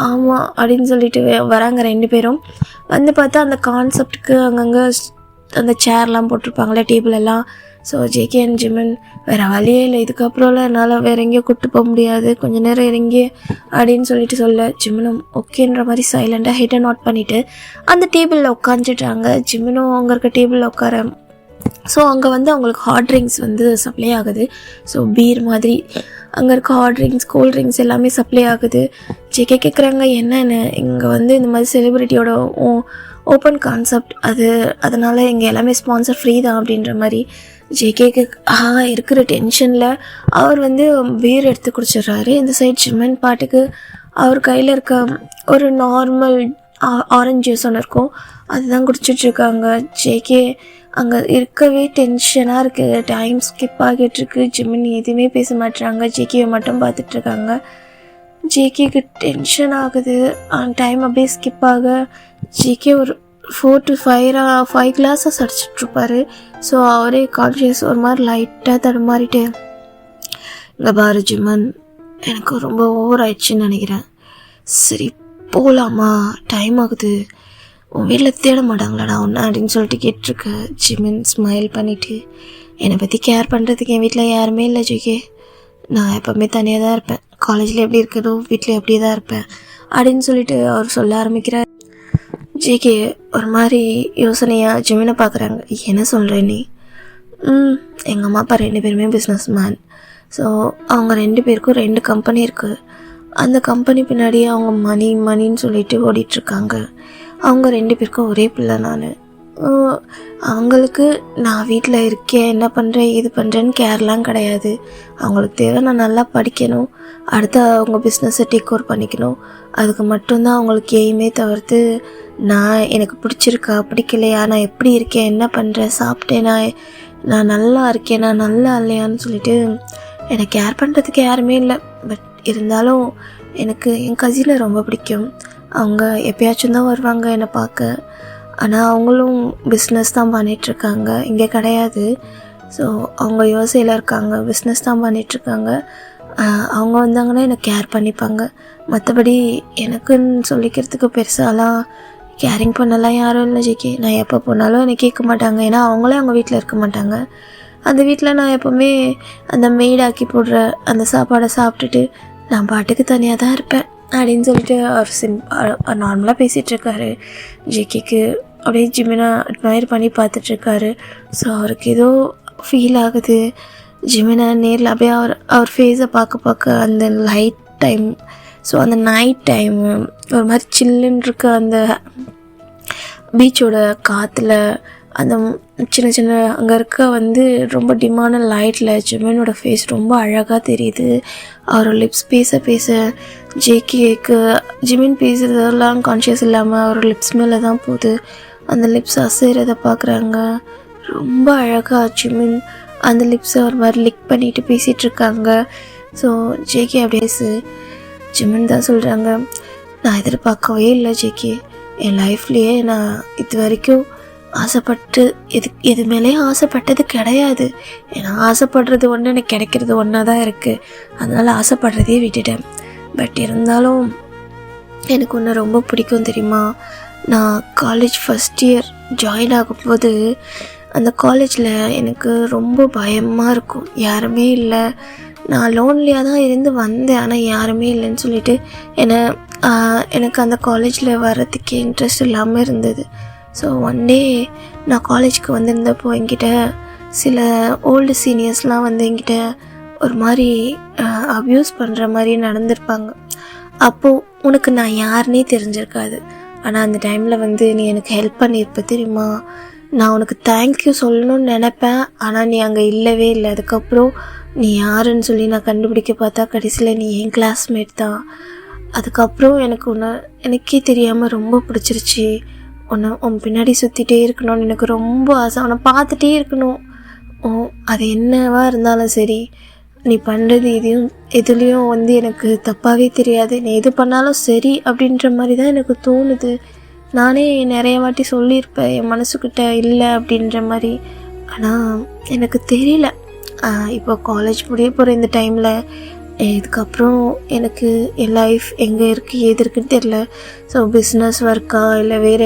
ஆமாம் அப்படின்னு சொல்லிட்டு வராங்க 2 பேரும். வந்து பார்த்தா அந்த கான்செப்டுக்கு அங்கங்கே அந்த சேர்லாம் போட்டிருப்பாங்களே, டேபிள் எல்லாம். ஸோ ஜேகே அண்ட் ஜிமின் வேறு வழியே இல்லை, இதுக்கப்புறம்லாம் என்னால் வேறு எங்கேயும் கூப்பிட்டு போக முடியாது, கொஞ்சம் நேரம் இறங்கி அப்படின்னு சொல்லிட்டு சொல்ல ஜிமினும் ஓகேன்ற மாதிரி சைலண்டாக ஹெட்டை நோட் பண்ணிவிட்டு அந்த டேபிளில் உட்காந்துட்டாங்க. ஜிமினும் அங்கே இருக்க டேபிளில் உட்கார, ஸோ அங்கே வந்து அவங்களுக்கு ஹாட் ட்ரிங்க்ஸ் வந்து சப்ளை ஆகுது. ஸோ பீர் மாதிரி அங்கே இருக்க ஹாட் ட்ரிங்க்ஸ், கூல் ட்ரிங்க்ஸ் எல்லாமே சப்ளை ஆகுது. ஜேகே கேட்குறாங்க, என்னென்னு இங்கே வந்து இந்த மாதிரி செலிப்ரிட்டியோட ஓப்பன் கான்செப்ட் அதனால் இங்கே எல்லாமே ஸ்பான்சர் ஃப்ரீ தான் அப்படின்ற மாதிரி. ஜேகேக்கு இருக்கிற டென்ஷனில் அவர் வந்து பீர் எடுத்து குடிச்சிடுறாரு. இந்த சைட் ஜிமின் பாட்டுக்கு அவர் கையில் இருக்க ஒரு நார்மல் ஆரஞ்சு ஜூஸ் ஒன்று இருக்கும், அதுதான் குடிச்சிட்ருக்காங்க. ஜேகே அங்கே இருக்கவே டென்ஷனாக இருக்குது, டைம் ஸ்கிப் ஆகிட்டுருக்கு, ஜிமின் எதுவுமே பேச மாட்டுறாங்க, ஜேகேவை மட்டும் பார்த்துட்ருக்காங்க. ஜேகேக்கு டென்ஷன் ஆகுது, டைம் அப்படியே ஸ்கிப் ஆக ஜேகே ஒரு 4 to 5 கிளாஸஸ் அடிச்சிட்ருப்பார். ஸோ அவரே கான்ஷியஸ் ஒரு மாதிரி லைட்டாக தடுமாறிட்டு, இங்கே பாரு ஜிமன், எனக்கு ரொம்ப ஓவர் ஆயிடுச்சுன்னு நினைக்கிறேன், சரி போகலாமா, டைம் ஆகுது, உன் வீட்டில் தேட மாட்டாங்களாடா ஒன்று அப்படின்னு சொல்லிட்டு கேட்டிருக்க. ஜிமின் ஸ்மைல் பண்ணிவிட்டு, என்னை பற்றி கேர் பண்ணுறதுக்கு என் வீட்டில் யாருமே இல்லை ஜேகே, நான் எப்போவுமே தனியாக தான் இருப்பேன், காலேஜில் எப்படி இருக்கணும் வீட்டில் எப்படி தான் இருப்பேன் அப்படின்னு சொல்லிட்டு அவர் சொல்ல ஆரம்பிக்கிறார். ஜேகே ஒரு மாதிரி யோசனையாக ஜிமினை பார்க்குறாங்க, என்ன சொல்கிற நீ? எங்கள் அம்மா அப்பா 2 பேருமே பிஸ்னஸ் மேன். ஸோ அவங்க 2 பேருக்கும் 2 கம்பெனி இருக்குது. அந்த கம்பெனி பின்னாடி அவங்க மணின்னு சொல்லிட்டு ஓடிட்டுருக்காங்க. அவங்க 2 பேருக்கும் ஒரே பிள்ளை நான். அவங்களுக்கு நான் வீட்டில் இருக்கேன், என்ன பண்ணுறேன் இது பண்ணுறேன்னு கேர்லாம் கிடையாது. அவங்களுக்கு தேவை நான் நல்லா படிக்கணும், அடுத்து அவங்க பிஸ்னஸை டேக் ஓவர் பண்ணிக்கணும், அதுக்கு மட்டும்தான் அவங்களுக்கு எய்மே தவிர்த்து நான் எனக்கு பிடிச்சிருக்கா பிடிக்கலையா, நான் எப்படி இருக்கேன், என்ன பண்ணுறேன், சாப்பிட்டேனா, நான் நல்லா இருக்கேன், நான் நல்லா இல்லையான்னு சொல்லிட்டு எனக்கு கேர் பண்ணுறதுக்கு யாருமே இல்லை. பட் இருந்தாலும் எனக்கு என் கசினை ரொம்ப பிடிக்கும். அவங்க எப்பயாச்சும் தான் வருவாங்க என்னை பார்க்க. ஆனால் அவங்களும் பிஸ்னஸ் தான் பண்ணிகிட்ருக்காங்க, இங்கே கிடையாது. ஸோ அவங்க யோசையில் இருக்காங்க, பிஸ்னஸ் தான் பண்ணிகிட்ருக்காங்க. அவங்க வந்தாங்கன்னா எனக்கு கேர் பண்ணிப்பாங்க. மற்றபடி எனக்குன்னு சொல்லிக்கிறதுக்கு பெருசாலாம் கேரிங் பண்ணலாம் யாரும் இல்லை ஜிகே. நான் எப்போ போனாலும் என்னை கேட்க மாட்டாங்க, ஏன்னா அவங்களே அவங்க வீட்டில் இருக்க மாட்டாங்க. அந்த வீட்டில் நான் எப்போவுமே அந்த மெய்டாக்கி போடுற அந்த சாப்பாடை சாப்பிட்டுட்டு நான் பாட்டுக்கு தனியாக தான் இருப்பேன் அப்படின்னு சொல்லிட்டு அவர் நார்மலாக பேசிகிட்ருக்காரு. ஜிகேக்கு அப்படியே ஜிமினை அட்மையர் பண்ணி பார்த்துட்ருக்காரு. ஸோ அவருக்கு ஏதோ ஃபீல் ஆகுது. ஜிமினை நேரில் அப்படியே அவர் ஃபேஸை பார்க்க அந்த லைட் டைம், ஸோ அந்த நைட் டைமு ஒரு மாதிரி சில்லுன்னு இருக்க அந்த பீச்சோட காற்றுல அந்த சின்ன சின்ன அங்கே இருக்க ரொம்ப டிமான லைட்டில் ஜிமினோட ஃபேஸ் ரொம்ப அழகாக தெரியுது. அவர் லிப்ஸ் பேச ஜேகேக்கு ஜிமின் பேசுகிறதெல்லாம் கான்ஷியஸ் இல்லாமல் அவர் லிப்ஸ் மேலே தான் போகுது. அந்த லிப்ஸ் அசைறதை பார்க்குறாங்க. ரொம்ப அழகாக ஜிமின் அந்த லிப்ஸை ஒரு மாதிரி லிக் பண்ணிட்டு பேசிகிட்ருக்காங்க. ஸோ ஜேகே அப்படியே ஜிமின் தான் சொல்கிறாங்க, நான் எதிர்பார்க்கவே இல்லை ஜேகே, என் லைஃப்லேயே நான் இது வரைக்கும் ஆசைப்பட்டு எது மேலேயும் ஆசைப்பட்டது கிடையாது. ஏன்னா ஆசைப்படுறது ஒன்று, எனக்கு கிடைக்கிறது ஒன்றா தான் இருக்குது. அதனால் ஆசைப்படுறதே விட்டுட்டேன். பட் இருந்தாலும் எனக்கு ஒன்று ரொம்ப பிடிக்கும் தெரியுமா? நான் காலேஜ் ஃபஸ்ட் இயர் ஜாயின் ஆகும்போது அந்த காலேஜில் எனக்கு ரொம்ப பயமாக இருக்கும். யாருமே இல்லை, நான் லோன்லியாக தான் இருந்து வந்தேன். ஆனால் யாருமே இல்லைன்னு சொல்லிட்டு எனக்கு அந்த காலேஜில் வர்றதுக்கே இன்ட்ரெஸ்ட் இல்லாமல் இருந்தது. ஸோ ஒன் டே நான் காலேஜுக்கு வந்திருந்தப்போ என்கிட்ட சில ஓல்டு சீனியர்ஸ்லாம் என்கிட்ட ஒரு மாதிரி அப்யூஸ் பண்ணுற மாதிரி நடந்திருப்பாங்க. அப்போது உனக்கு நான் யாருன்னே தெரிஞ்சிருக்காது. ஆனால் அந்த டைமில் நீ எனக்கு ஹெல்ப் பண்ணியிருப்ப தெரியுமா? நான் உனக்கு தேங்க்யூ சொல்லணும்னு நினப்பேன், ஆனால் நீ அங்கே இல்லவே இல்லை. அதுக்கப்புறம் நீ யாருன்னு சொல்லி நான் கண்டுபிடிக்க பார்த்தா கடைசியில் நீ என் கிளாஸ்மேட் தான். அதுக்கப்புறம் எனக்கே தெரியாமல் ரொம்ப பிடிச்சிருச்சு. உன் பின்னாடி சுற்றிட்டே இருக்கணும்னு எனக்கு ரொம்ப ஆசை. உன்னை பார்த்துட்டே இருக்கணும். அது என்னவா இருந்தாலும் சரி, நீ பண்ணுறது எதுலேயும் எனக்கு தப்பாகவே தெரியாது. நீ எது பண்ணாலும் சரி அப்படின்ற மாதிரி தான் எனக்கு தோணுது. நானே நிறைய வாட்டி சொல்லியிருப்பேன் என் மனசுக்கிட்ட இல்லை அப்படின்ற மாதிரி. ஆனால் எனக்கு தெரியல. இப்போ காலேஜ் முடிய போகிற இந்த டைமில் இதுக்கப்புறம் எனக்கு என் லைஃப் எங்கே இருக்குது ஏது இருக்குன்னு தெரில. ஸோ பிஸ்னஸ் ஒர்க்கா இல்லை வேறு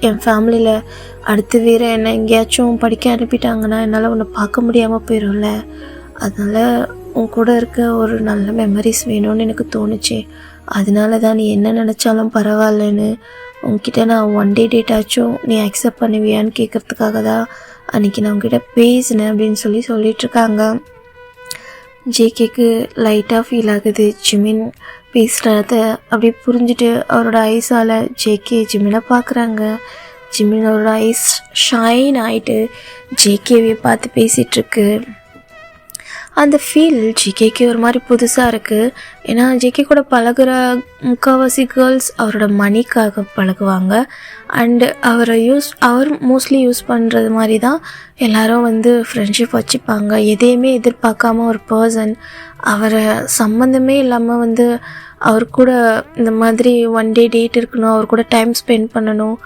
என் ஃபேமிலியில் அடுத்து வேறு என்ன எங்கேயாச்சும் படிக்க அனுப்பிட்டாங்கன்னா என்னால் உன்னை பார்க்க முடியாமல் போயிடும்ல. அதனால் உன் கூட இருக்க ஒரு நல்ல மெமரிஸ் வேணும்னு எனக்கு தோணுச்சு. அதனால தான் நீ என்ன நினச்சாலும் பரவாயில்லன்னு உங்ககிட்ட நான் ஒன் டே டேட்டாச்சும் நீ அக்செப்ட் பண்ணுவியான்னு கேட்குறதுக்காக தான் அன்றைக்கி நான் உங்ககிட்ட பேசினேன் அப்படின்னு சொல்லிகிட்ருக்காங்க. ஜேகேக்கு லைட்டாக ஃபீல் ஆகுது. ஜிமின் பேசுகிறத அப்படியே புரிஞ்சுட்டு அவரோட ஐஸால் ஜேகே ஜிமினை பார்க்குறாங்க. ஜிமின் அவரோட ஐஸ் ஷைன் ஆகிட்டு ஜேகேவே பார்த்து பேசிகிட்ருக்கு. அந்த ஃபீல் ஜேகேக்கு ஒரு மாதிரி புதுசாக இருக்குது. ஏன்னா ஜேகே கூட பழகுற முக்கால்வாசி கேர்ள்ஸ் அவரோட மணிக்காக பழகுவாங்க. அண்டு அவர் மோஸ்ட்லி யூஸ் பண்ணுறது மாதிரி தான் எல்லோரும் ஃப்ரெண்ட்ஷிப் வச்சுப்பாங்க. எதையுமே எதிர்பார்க்காம ஒரு பர்சன் அவரை சம்மந்தமே இல்லாமல் அவர் கூட இந்த மாதிரி ஒன் டே டேட் இருக்கணும், அவர் கூட டைம் ஸ்பெண்ட் பண்ணணும்,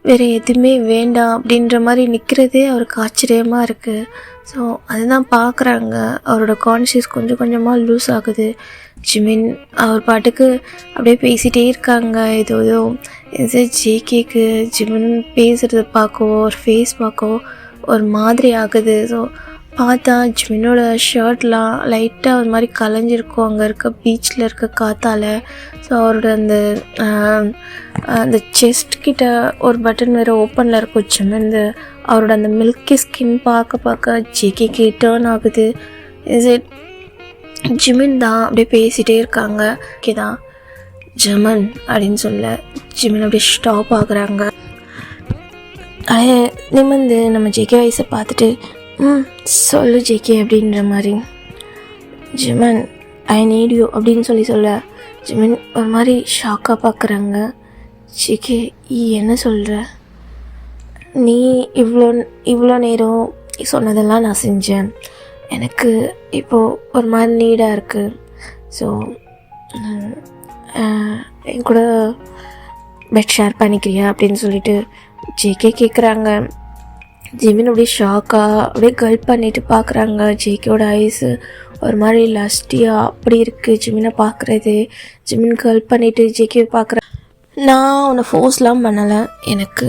வேறு எதுவுமே வேண்டாம் அப்படின்ற மாதிரி நிற்கிறதே அவருக்கு ஆச்சரியமாக இருக்குது. ஸோ அதுதான் பார்க்குறாங்க. அவரோட கான்ஷியஸ் கொஞ்சம் கொஞ்சமாக லூஸ் ஆகுது. ஜிமின் அவர் பாட்டுக்கு அப்படியே பேசிகிட்டே இருக்காங்க. ஏதோ ஜேகேக்கு ஜிமின் பேசுகிறத பார்க்கவோ ஒரு ஃபேஸ் பார்க்கவோ ஒரு மாதிரி ஆகுது. ஸோ பார்த்தா ஜிமினோட ஷர்ட்லாம் லைட்டாக ஒரு மாதிரி கலைஞ்சிருக்கும் அங்கே இருக்க பீச்சில் இருக்க காற்றால். ஸோ அவரோட அந்த செஸ்ட் கிட்ட ஒரு பட்டன் வேறு ஓப்பனில் இருக்கும். ஜிமின் அவரோட அந்த மில்கி ஸ்கின் பார்க்க ஜேகேக்கு டேர்ன் ஆகுது. ஜிமின் தான் அப்படியே பேசிகிட்டே இருக்காங்க. ஓகே தான் ஜமன் அப்படின்னு சொல்ல ஜிமின் அப்படியே ஸ்டாப் ஆகுறாங்க. நிமிர்ந்து நம்ம ஜேகே வயசை பார்த்துட்டு சொல்லு ஜேகே அப்படின்ற மாதிரி, ஜிமன் ஐ நீட் யூ அப்படின்னு சொல்ல ஜிமின் ஒரு மாதிரி ஷாக்காக பார்க்குறாங்க. ஜேகே என்ன சொல்கிற? நீ இவ்வளோ நேரம் சொன்னதெல்லாம் நான் செஞ்சேன். எனக்கு இப்போது ஒரு மாதிரி நீடாக இருக்குது. ஸோ என் கூட பெட் ஷேர் பண்ணிக்கிறியா அப்படின்னு சொல்லிட்டு ஜேகே கேட்குறாங்க. ஜிமின் அப்படியே ஷாக்காக அப்படியே கல்ப் பண்ணிட்டு பார்க்குறாங்க. ஜேகேயோட ஐஸு ஒரு மாதிரி லஸ்டியாக அப்படி இருக்குது ஜிமினை பார்க்குறது. ஜிமின் கல்ப் பண்ணிவிட்டு ஜேகே பார்க்குறேன். நான் உன்னை ஃபோர்ஸ்லாம் பண்ணலை, எனக்கு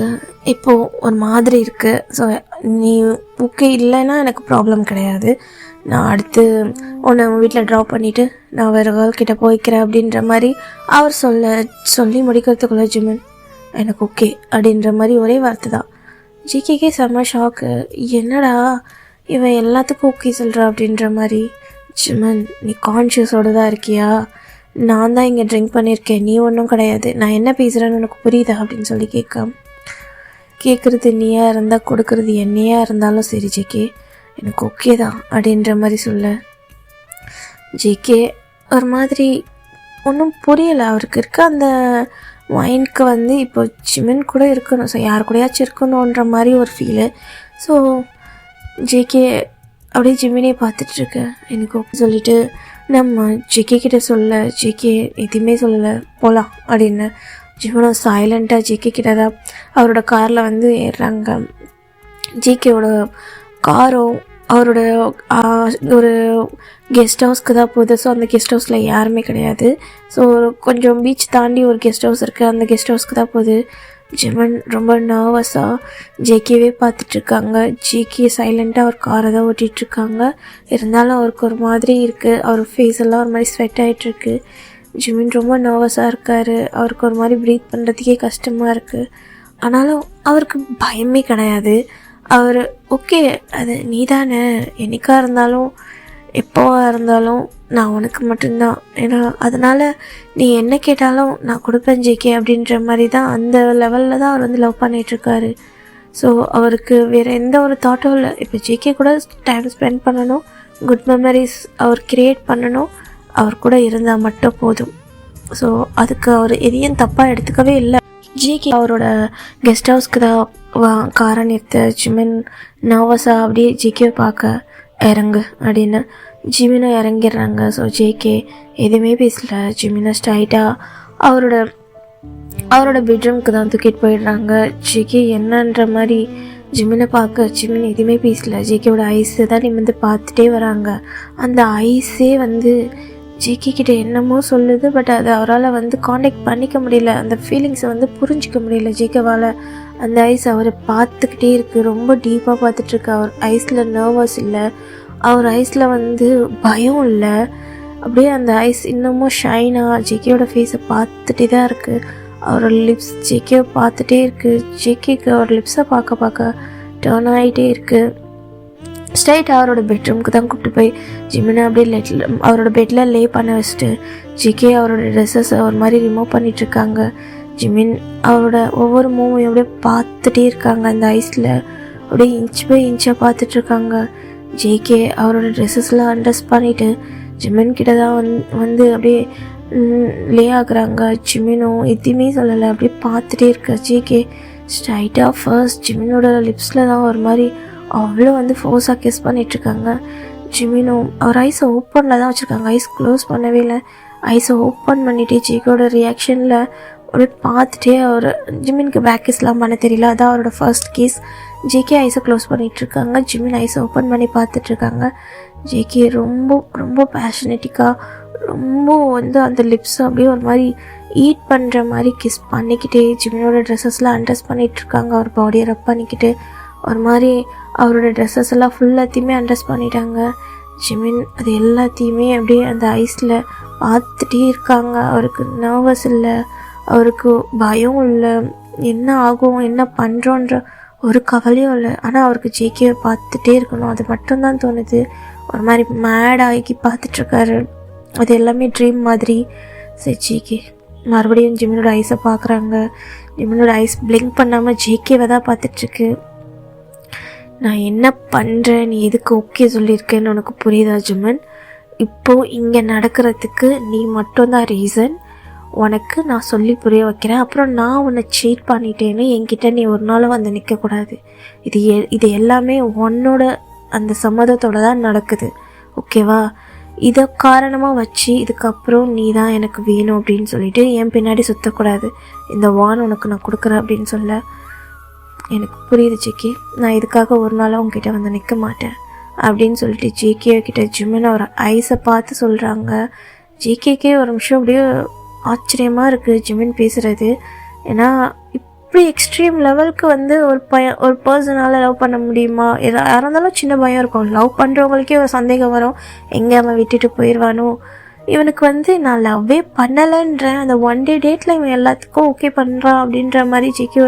இப்போது ஒரு மாதிரி இருக்குது. ஸோ நீ ஓகே இல்லைன்னா எனக்கு ப்ராப்ளம் கிடையாது. நான் அடுத்து உன்னை வீட்டில் ட்ராப் பண்ணிவிட்டு நான் வேறு கேர்ள்கிட்ட போய்க்கிறேன் அப்படின்ற மாதிரி அவர் சொல்லி முடிக்கிறதுக்குள்ள ஜிமின் எனக்கு ஓகே அப்படின்ற மாதிரி ஒரே வார்த்தை தான். ஜிகேக்கே செம்ம ஷாக்கு. என்னடா இவன் எல்லாத்துக்கும் ஓகே சொல்கிறா அப்படின்ற மாதிரி. ஜிமன், நீ கான்ஷியஸோடு தான் இருக்கியா? நான் தான் இங்கே ட்ரிங்க் பண்ணியிருக்கேன், நீ ஒன்றும் கிடையாது. நான் என்ன பேசுகிறேன்னு உனக்கு புரியுதா அப்படின்னு சொல்லி கேட்குறது நீயா இருந்தால் கொடுக்குறது என்னையா இருந்தாலும் சரி ஜேகே, எனக்கு ஓகே தான் அப்படின்ற மாதிரி சொல்ல. ஜேகே ஒரு மாதிரி ஒன்றும் புரியலை. அவருக்கு இருக்க அந்த மைண்டுக்கு வந்து இப்போ ஜிமின் கூட இருக்கணும், ஸோ யார் கூடயாச்சும் இருக்கணுன்ற மாதிரி ஒரு ஃபீலு. ஸோ ஜேகே அப்படியே ஜிமினே பார்த்துட்ருக்கேன். எனக்கு ஓகே சொல்லிவிட்டு நம்ம ஜேகே கிட்டே சொல்ல, ஜேகே எதுவுமே சொல்லலை போகலாம் அப்படின்னு. ஜிமினும் சைலண்ட்டாக ஜேகே கிட்ட தான் அவரோட காரில் வந்து ஏறுறாங்க. ஜேகேவோட காரும் அவரோட ஒரு கெஸ்ட் ஹவுஸ்க்கு தான் போகுது. ஸோ அந்த கெஸ்ட் ஹவுஸில் யாருமே கிடையாது. ஸோ கொஞ்சம் பீச் தாண்டி ஒரு கெஸ்ட் ஹவுஸ் இருக்குது, அந்த கெஸ்ட் ஹவுஸ்க்கு தான் போகுது. ஜிமன் ரொம்ப நர்வஸாக ஜேகேவே பார்த்துட்ருக்காங்க. ஜேகே சைலண்ட்டாக அவர் காரை தான் ஓட்டிகிட்ருக்காங்க. இருந்தாலும் அவருக்கு ஒரு மாதிரி இருக்குது, அவர் ஃபேஸ் எல்லாம் ஒரு மாதிரி ஸ்வெட் ஆகிட்டுருக்கு. ஜிமின் ரொம்ப நர்வஸாக இருக்கார். அவருக்கு ஒரு மாதிரி ப்ரீத் பண்ணுறதுக்கே கஷ்டமாக இருக்குது. ஆனாலும் அவருக்கு பயமே கிடையாது. அவர் ஓகே, அது நீ தானே, என்னைக்காக இருந்தாலும் எப்போவாக இருந்தாலும் நான் உனக்கு மட்டும்தான், ஏன்னா அதனால் நீ என்ன கேட்டாலும் நான் கொடுப்பேன் ஜேகே அப்படின்ற மாதிரி தான், அந்த லெவலில் தான் அவர் வந்து லவ் பண்ணிகிட்ருக்காரு. ஸோ அவருக்கு வேறு எந்த ஒரு தாட்டும் இல்லை. இப்போ ஜேகே கூட டைம் ஸ்பெண்ட் பண்ணணும், குட் மெமரிஸ் அவர் க்ரியேட் பண்ணணும், அவர் கூட இருந்தால் மட்டும் போதும். ஸோ அதுக்கு அவர் எதையும் தப்பாக எடுத்துக்கவே இல்லை. ஜேகே அவரோட கெஸ்ட் ஹவுஸ்க்கு தான் காரை நிறுத்த. ஜிமின் நர்வஸாக அப்படியே ஜேகேவை பார்க்க இறங்கு அப்படின்னு ஜிமினும் இறங்கிடுறாங்க. ஸோ ஜேகே எதுவுமே பேசல. ஜிமினை ஸ்ட்ரைட்டாக அவரோட பெட்ரூம்க்கு தான் தூக்கிட்டு போயிடுறாங்க. ஜேகே என்னன்ற மாதிரி ஜிமினை பார்க்க ஜிமின் எதுவுமே பேசல. ஜேகேவோட ஐஸை தான் நிமிர்ந்து பார்த்துட்டே வராங்க. அந்த ஐஸே வந்து ஜேகே கிட்டே என்னமோ சொல்லுது, பட் அதை அவரால் வந்து காண்டாக்ட் பண்ணிக்க முடியல. அந்த ஃபீலிங்ஸை வந்து புரிஞ்சிக்க முடியல ஜேகேவால். அந்த ஐஸ் அவரை பார்த்துக்கிட்டே இருக்குது, ரொம்ப டீப்பாக பார்த்துட்ருக்கு. அவர் ஐஸில் நர்வஸ் இல்லை, அவர் ஐஸில் வந்து பயம் இல்லை. அப்படியே அந்த ஐஸ் இன்னமும் ஷைனாக ஜேகேயோட ஃபேஸை பார்த்துட்டே தான் இருக்குது. அவரோட லிப்ஸ் ஜேகேவை பார்த்துட்டே இருக்குது. ஜேகேக்கு அவர் லிப்ஸை பார்க்க டர்ன் ஆகிட்டே இருக்குது. ஸ்ட்ரைட்டாக அவரோட பெட்ரூம்க்கு தான் கூப்பிட்டு போய் ஜிமினை அப்படியே அவரோட பெட்டில் லே பண்ண வச்சுட்டு ஜேகே அவரோட ட்ரெஸ்ஸஸை ஒரு மாதிரி ரிமூவ் பண்ணிகிட்ருக்காங்க. ஜிமின் அவரோட ஒவ்வொரு மூவையும் அப்படியே பார்த்துட்டே இருக்காங்க. அந்த ஐஸில் அப்படியே இன்ச் பை இன்ச்சாக பார்த்துட்ருக்காங்க. ஜேகே அவரோட ட்ரெஸ்ஸஸ்லாம் அண்ட்ரஸ் பண்ணிவிட்டு ஜிமின் கிட்ட தான் வந்து அப்படியே லே ஆகுறாங்க. ஜிமினும் எதுவுமே சொல்லலை, அப்படியே பார்த்துட்டே இருக்க. ஜேகே ஸ்ட்ரைட்டாக ஃபர்ஸ்ட் ஜிமினோட லிப்ஸில் தான் ஒரு மாதிரி அவ்வளோ வந்து ஃபோர்ஸாக கிஸ் பண்ணிகிட்ருக்காங்க. ஜிமினும் அவர் ஐஸை ஓப்பனில் தான் வச்சுருக்காங்க, ஐஸ் க்ளோஸ் பண்ணவே இல்லை. ஐஸை ஓப்பன் பண்ணிவிட்டு ஜேகேயோட ரியாக்ஷனில் அப்படியே பார்த்துட்டே அவர் ஜிமினுக்கு பேக் கிஸ்லாம் பண்ண தெரியல, அதான் அவரோட ஃபர்ஸ்ட் கிஸ். ஜேகே ஐஸை க்ளோஸ் பண்ணிகிட்ருக்காங்க, ஜிமின் ஐஸை ஓப்பன் பண்ணி பார்த்துட்ருக்காங்க. ஜேகே ரொம்ப ரொம்ப பேஷனட்டிக்காக ரொம்ப வந்து அந்த லிப்ஸை அப்படியே ஒரு மாதிரி ஈட் பண்ணுற மாதிரி கிஸ் பண்ணிக்கிட்டே ஜிமினோட ட்ரெஸ்ஸஸ்லாம் அண்ட்ரஸ் பண்ணிகிட்ருக்காங்க. அவர் பாடியை ரப் பண்ணிக்கிட்டு ஒரு மாதிரி அவரோட ட்ரெஸ்ஸஸ் எல்லாம் ஃபுல்லாத்தையுமே அண்ட்ரஸ் பண்ணிட்டாங்க. ஜிமின் அது எல்லாத்தையுமே அப்படியே அந்த ஐஸில் பார்த்துட்டே இருக்காங்க. அவருக்கு நர்வஸ் இல்லை, அவருக்கு பயம் இல்லை, என்ன ஆகும் என்ன பண்ணுறோன்ற ஒரு கவலையும் இல்லை. ஆனால் அவருக்கு ஜேகேவை பார்த்துட்டே இருக்கணும், அது மட்டும்தான் தோணுது. ஒரு மாதிரி மேட் ஆகி பார்த்துட்ருக்காரு, அது எல்லாமே ட்ரீம் மாதிரி. சரி ஜேகே மறுபடியும் ஜிமினோட ஐஸை பார்க்குறாங்க. ஜிமினோட ஐஸ் பிளிங்க் பண்ணாமல் ஜேகேவை தான் பார்த்துட்ருக்கு. நான் என்ன பண்ணுறேன், நீ எதுக்கு ஓகே சொல்லியிருக்கேன்னு உனக்கு புரியுதா ஜிமன்? இப்போது இங்கே நடக்கிறதுக்கு நீ மட்டும்தான் ரீசன். உனக்கு நான் சொல்லி புரிய வைக்கிறேன். அப்புறம் நான் உன்னை சீட் பண்ணிட்டேன்னு என்கிட்ட நீ ஒரு நாளும் வந்து நிற்கக்கூடாது. இது எல்லாமே உன்னோட அந்த சம்மதத்தோடு தான் நடக்குது, ஓகேவா? இதை காரணமாக வச்சு இதுக்கப்புறம் நீ தான் எனக்கு வேணும் அப்படின்னு சொல்லிட்டு என் பின்னாடி சுற்றக்கூடாது. இந்த வான் உனக்கு நான் கொடுக்குறேன் அப்படின்னு சொல்ல. எனக்கு புரியுது ஜேகே, நான் இதுக்காக ஒரு நாளாக உங்ககிட்ட வந்து நிற்க மாட்டேன் அப்படின்னு சொல்லிட்டு ஜேகே கிட்ட ஜிமின் அவர் ஐஸை பார்த்து சொல்கிறாங்க. ஜேகேக்கே ஒரு நிமிஷம் அப்படியே ஆச்சரியமாக இருக்குது ஜிமின் பேசுகிறது. ஏன்னா இப்படி எக்ஸ்ட்ரீம் லெவலுக்கு வந்து ஒரு பர்சனால் லவ் பண்ண முடியுமா? யாராக இருந்தாலும் சின்ன பயம் இருக்கும். லவ் பண்ணுறவங்களுக்கே ஒரு சந்தேகம் வரும், எங்கே அவன் விட்டுட்டு போயிடுவானோ, இவனுக்கு வந்து நான் லவ்வே பண்ணலைன்றேன், அந்த ஒன் டே டேட்டில் இவன் எல்லாத்துக்கும் ஓகே பண்ணுறான் அப்படின்ற மாதிரி ஜேகே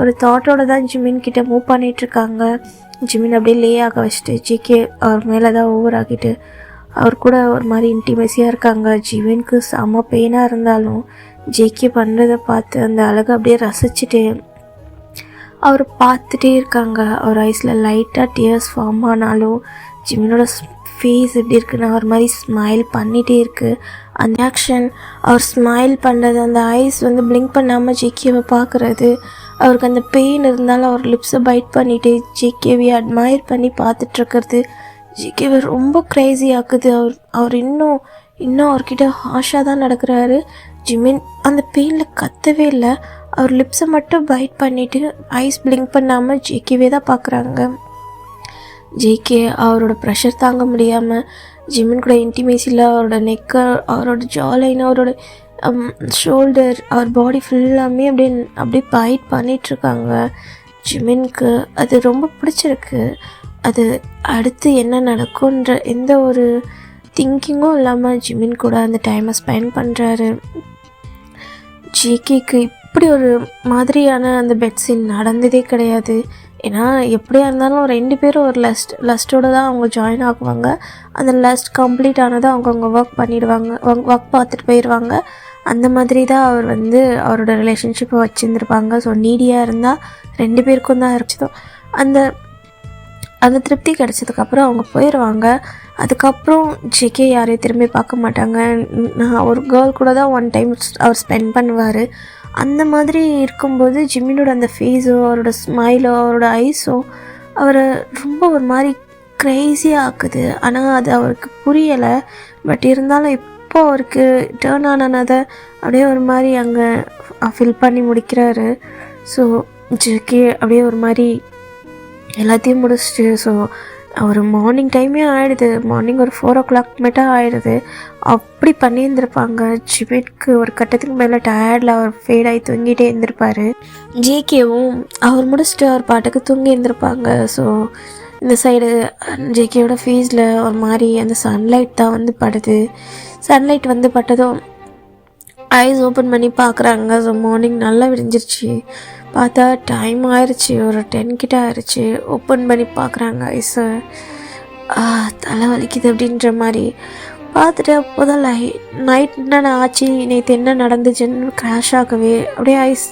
ஒரு தாட்டோட தான் ஜிமின் கிட்ட மூவ் பண்ணிகிட்ருக்காங்க. ஜிமின் அப்படியே லே ஆக வச்சுட்டு ஜேகே அவர் மேலே தான் ஓவர் ஆகிட்டு அவர் கூட ஒரு மாதிரி இன்டிமேசியாக இருக்காங்க. ஜிமினுக்கு செம்ம பெயினாக இருந்தாலும் ஜேகே பண்ணுறதை பார்த்து அந்த அழகை அப்படியே ரசிச்சுட்டு அவர் பார்த்துட்டே இருக்காங்க. அவர் ஐஸில் லைட்டாக டியர்ஸ் ஃபார்ம் ஆனாலும் ஜிமினோட ஃபேஸ் எப்படி இருக்குன்னா ஒரு மாதிரி ஸ்மைல் பண்ணிகிட்டே இருக்குது. அந்த ஆக்ஷன் அவர் ஸ்மைல் பண்ணுறது, அந்த ஐஸ் வந்து பிளிங்க் பண்ணாமல் ஜேகேவை பார்க்குறது, அவருக்கு அந்த பெயின் இருந்தாலும் அவர் லிப்ஸை பைட் பண்ணிவிட்டு ஜேகேவை அட்மையர் பண்ணி பார்த்துட்ருக்கிறது ஜேகேவை ரொம்ப க்ரேஸி ஆக்குது. அவர் இன்னும் அவர்கிட்ட ஹாஷாக தான் நடக்கிறாரு. ஜிமின் அந்த பெயினில் கத்தவே இல்லை, அவர் லிப்ஸை மட்டும் பைட் பண்ணிவிட்டு ஐஸ் பிளிங்க் பண்ணாமல் ஜேகேவே தான் பார்க்குறாங்க. ஜேகே அவரோட ப்ரெஷர் தாங்க முடியாமல் ஜிமின் கூட இன்டிமேசியில் அவரோட நெக்கை, அவரோட ஜாலைன், அவரோட ஷோல்டர், அவர் பாடி ஃபுல்லாமே அப்படியே பைட் பண்ணிகிட்ருக்காங்க. ஜிமின்க்கு அது ரொம்ப பிடிச்சிருக்கு. அது அடுத்து என்ன நடக்கும்ன்ற எந்த ஒரு திங்கிங்கும் இல்லாமல் ஜிமின் கூட அந்த டைமை ஸ்பெண்ட் பண்ணுறாரு. ஜேகேக்கு இப்படி ஒரு மாதிரியான அந்த பெட் சீன் நடந்ததே கிடையாது. ஏன்னா எப்படியா இருந்தாலும் 2 பேரும் ஒரு லஸ்ட்டோடு தான் அவங்க ஜாயின் ஆகுவாங்க. அந்த லஸ்ட் கம்ப்ளீட் ஆனதை அவங்கவுங்க ஒர்க் பண்ணிவிடுவாங்க, ஒர்க் பார்த்துட்டு போயிடுவாங்க. அந்த மாதிரி தான் அவர் வந்து அவரோட ரிலேஷன்ஷிப்பை வச்சுருந்துருப்பாங்க. ஸோ நீடியாக இருந்தால் 2 பேருக்கும் தான் இருந்துச்சோம். அந்த திருப்தி கிடச்சதுக்கப்புறம் அவங்க போயிடுவாங்க. அதுக்கப்புறம் ஜேகே யாரையும் திரும்பி பார்க்க மாட்டாங்க. நான் ஒரு கேர்ள் கூட தான் ஒன் டைம் அவர் ஸ்பெண்ட் பண்ணுவார். அந்த மாதிரி இருக்கும்போது ஜிமினோட அந்த ஃபேஸோ, அவரோட ஸ்மைலோ, அவரோட ஐஸோ அவரை ரொம்ப ஒரு மாதிரி க்ரேஸியாக ஆக்குது. ஆனால் அது அவருக்கு புரியலை. பட் இருந்தாலும் இப்போ அவருக்கு டேர்ன் ஆனதை அப்படியே ஒரு மாதிரி அங்கே ஃபில் பண்ணி முடிக்கிறாரு. ஸோ ஜேகே அப்படியே ஒரு மாதிரி எல்லாத்தையும் முடிச்சிட்டு, ஸோ ஒரு மார்னிங் டைமே ஆகிடுது, மார்னிங் ஒரு 4 o'clock மட்டும் ஆகிடுது. அப்படி பண்ணியிருந்திருப்பாங்க. ஜிமினுக்கு ஒரு கட்டத்துக்கு மேலே டயர்டில் அவர் ஃபேடாகி தூங்கிட்டே இருந்திருப்பார். ஜேகேவும் அவர் முடிச்சுட்டு அவர் பாட்டுக்கு தூங்கி இருந்திருப்பாங்க. ஸோ இந்த சைடு ஜேகேயோட ஃபேஸில் ஒரு மாதிரி அந்த சன்லைட் தான் வந்து படுது. சன்லைட் வந்து பட்டதும் ஐஸ் ஓப்பன் பண்ணி பார்க்குறாங்க. ஸோ மார்னிங் நல்லா விடிஞ்சிருச்சு. பார்த்தா டைம் ஆயிடுச்சு, ஒரு 10 கிட்ட ஆயிடுச்சு. ஓப்பன் பண்ணி பார்க்குறாங்க ஐஸை. தலை வலிக்குது அப்படின்ற மாதிரி பார்த்துட்டு அப்போதான் நைட் என்னென்ன ஆச்சு, நேற்று என்ன நடந்துச்சுன்னு க்ராஷ் ஆகவே அப்படியே ஐஸ்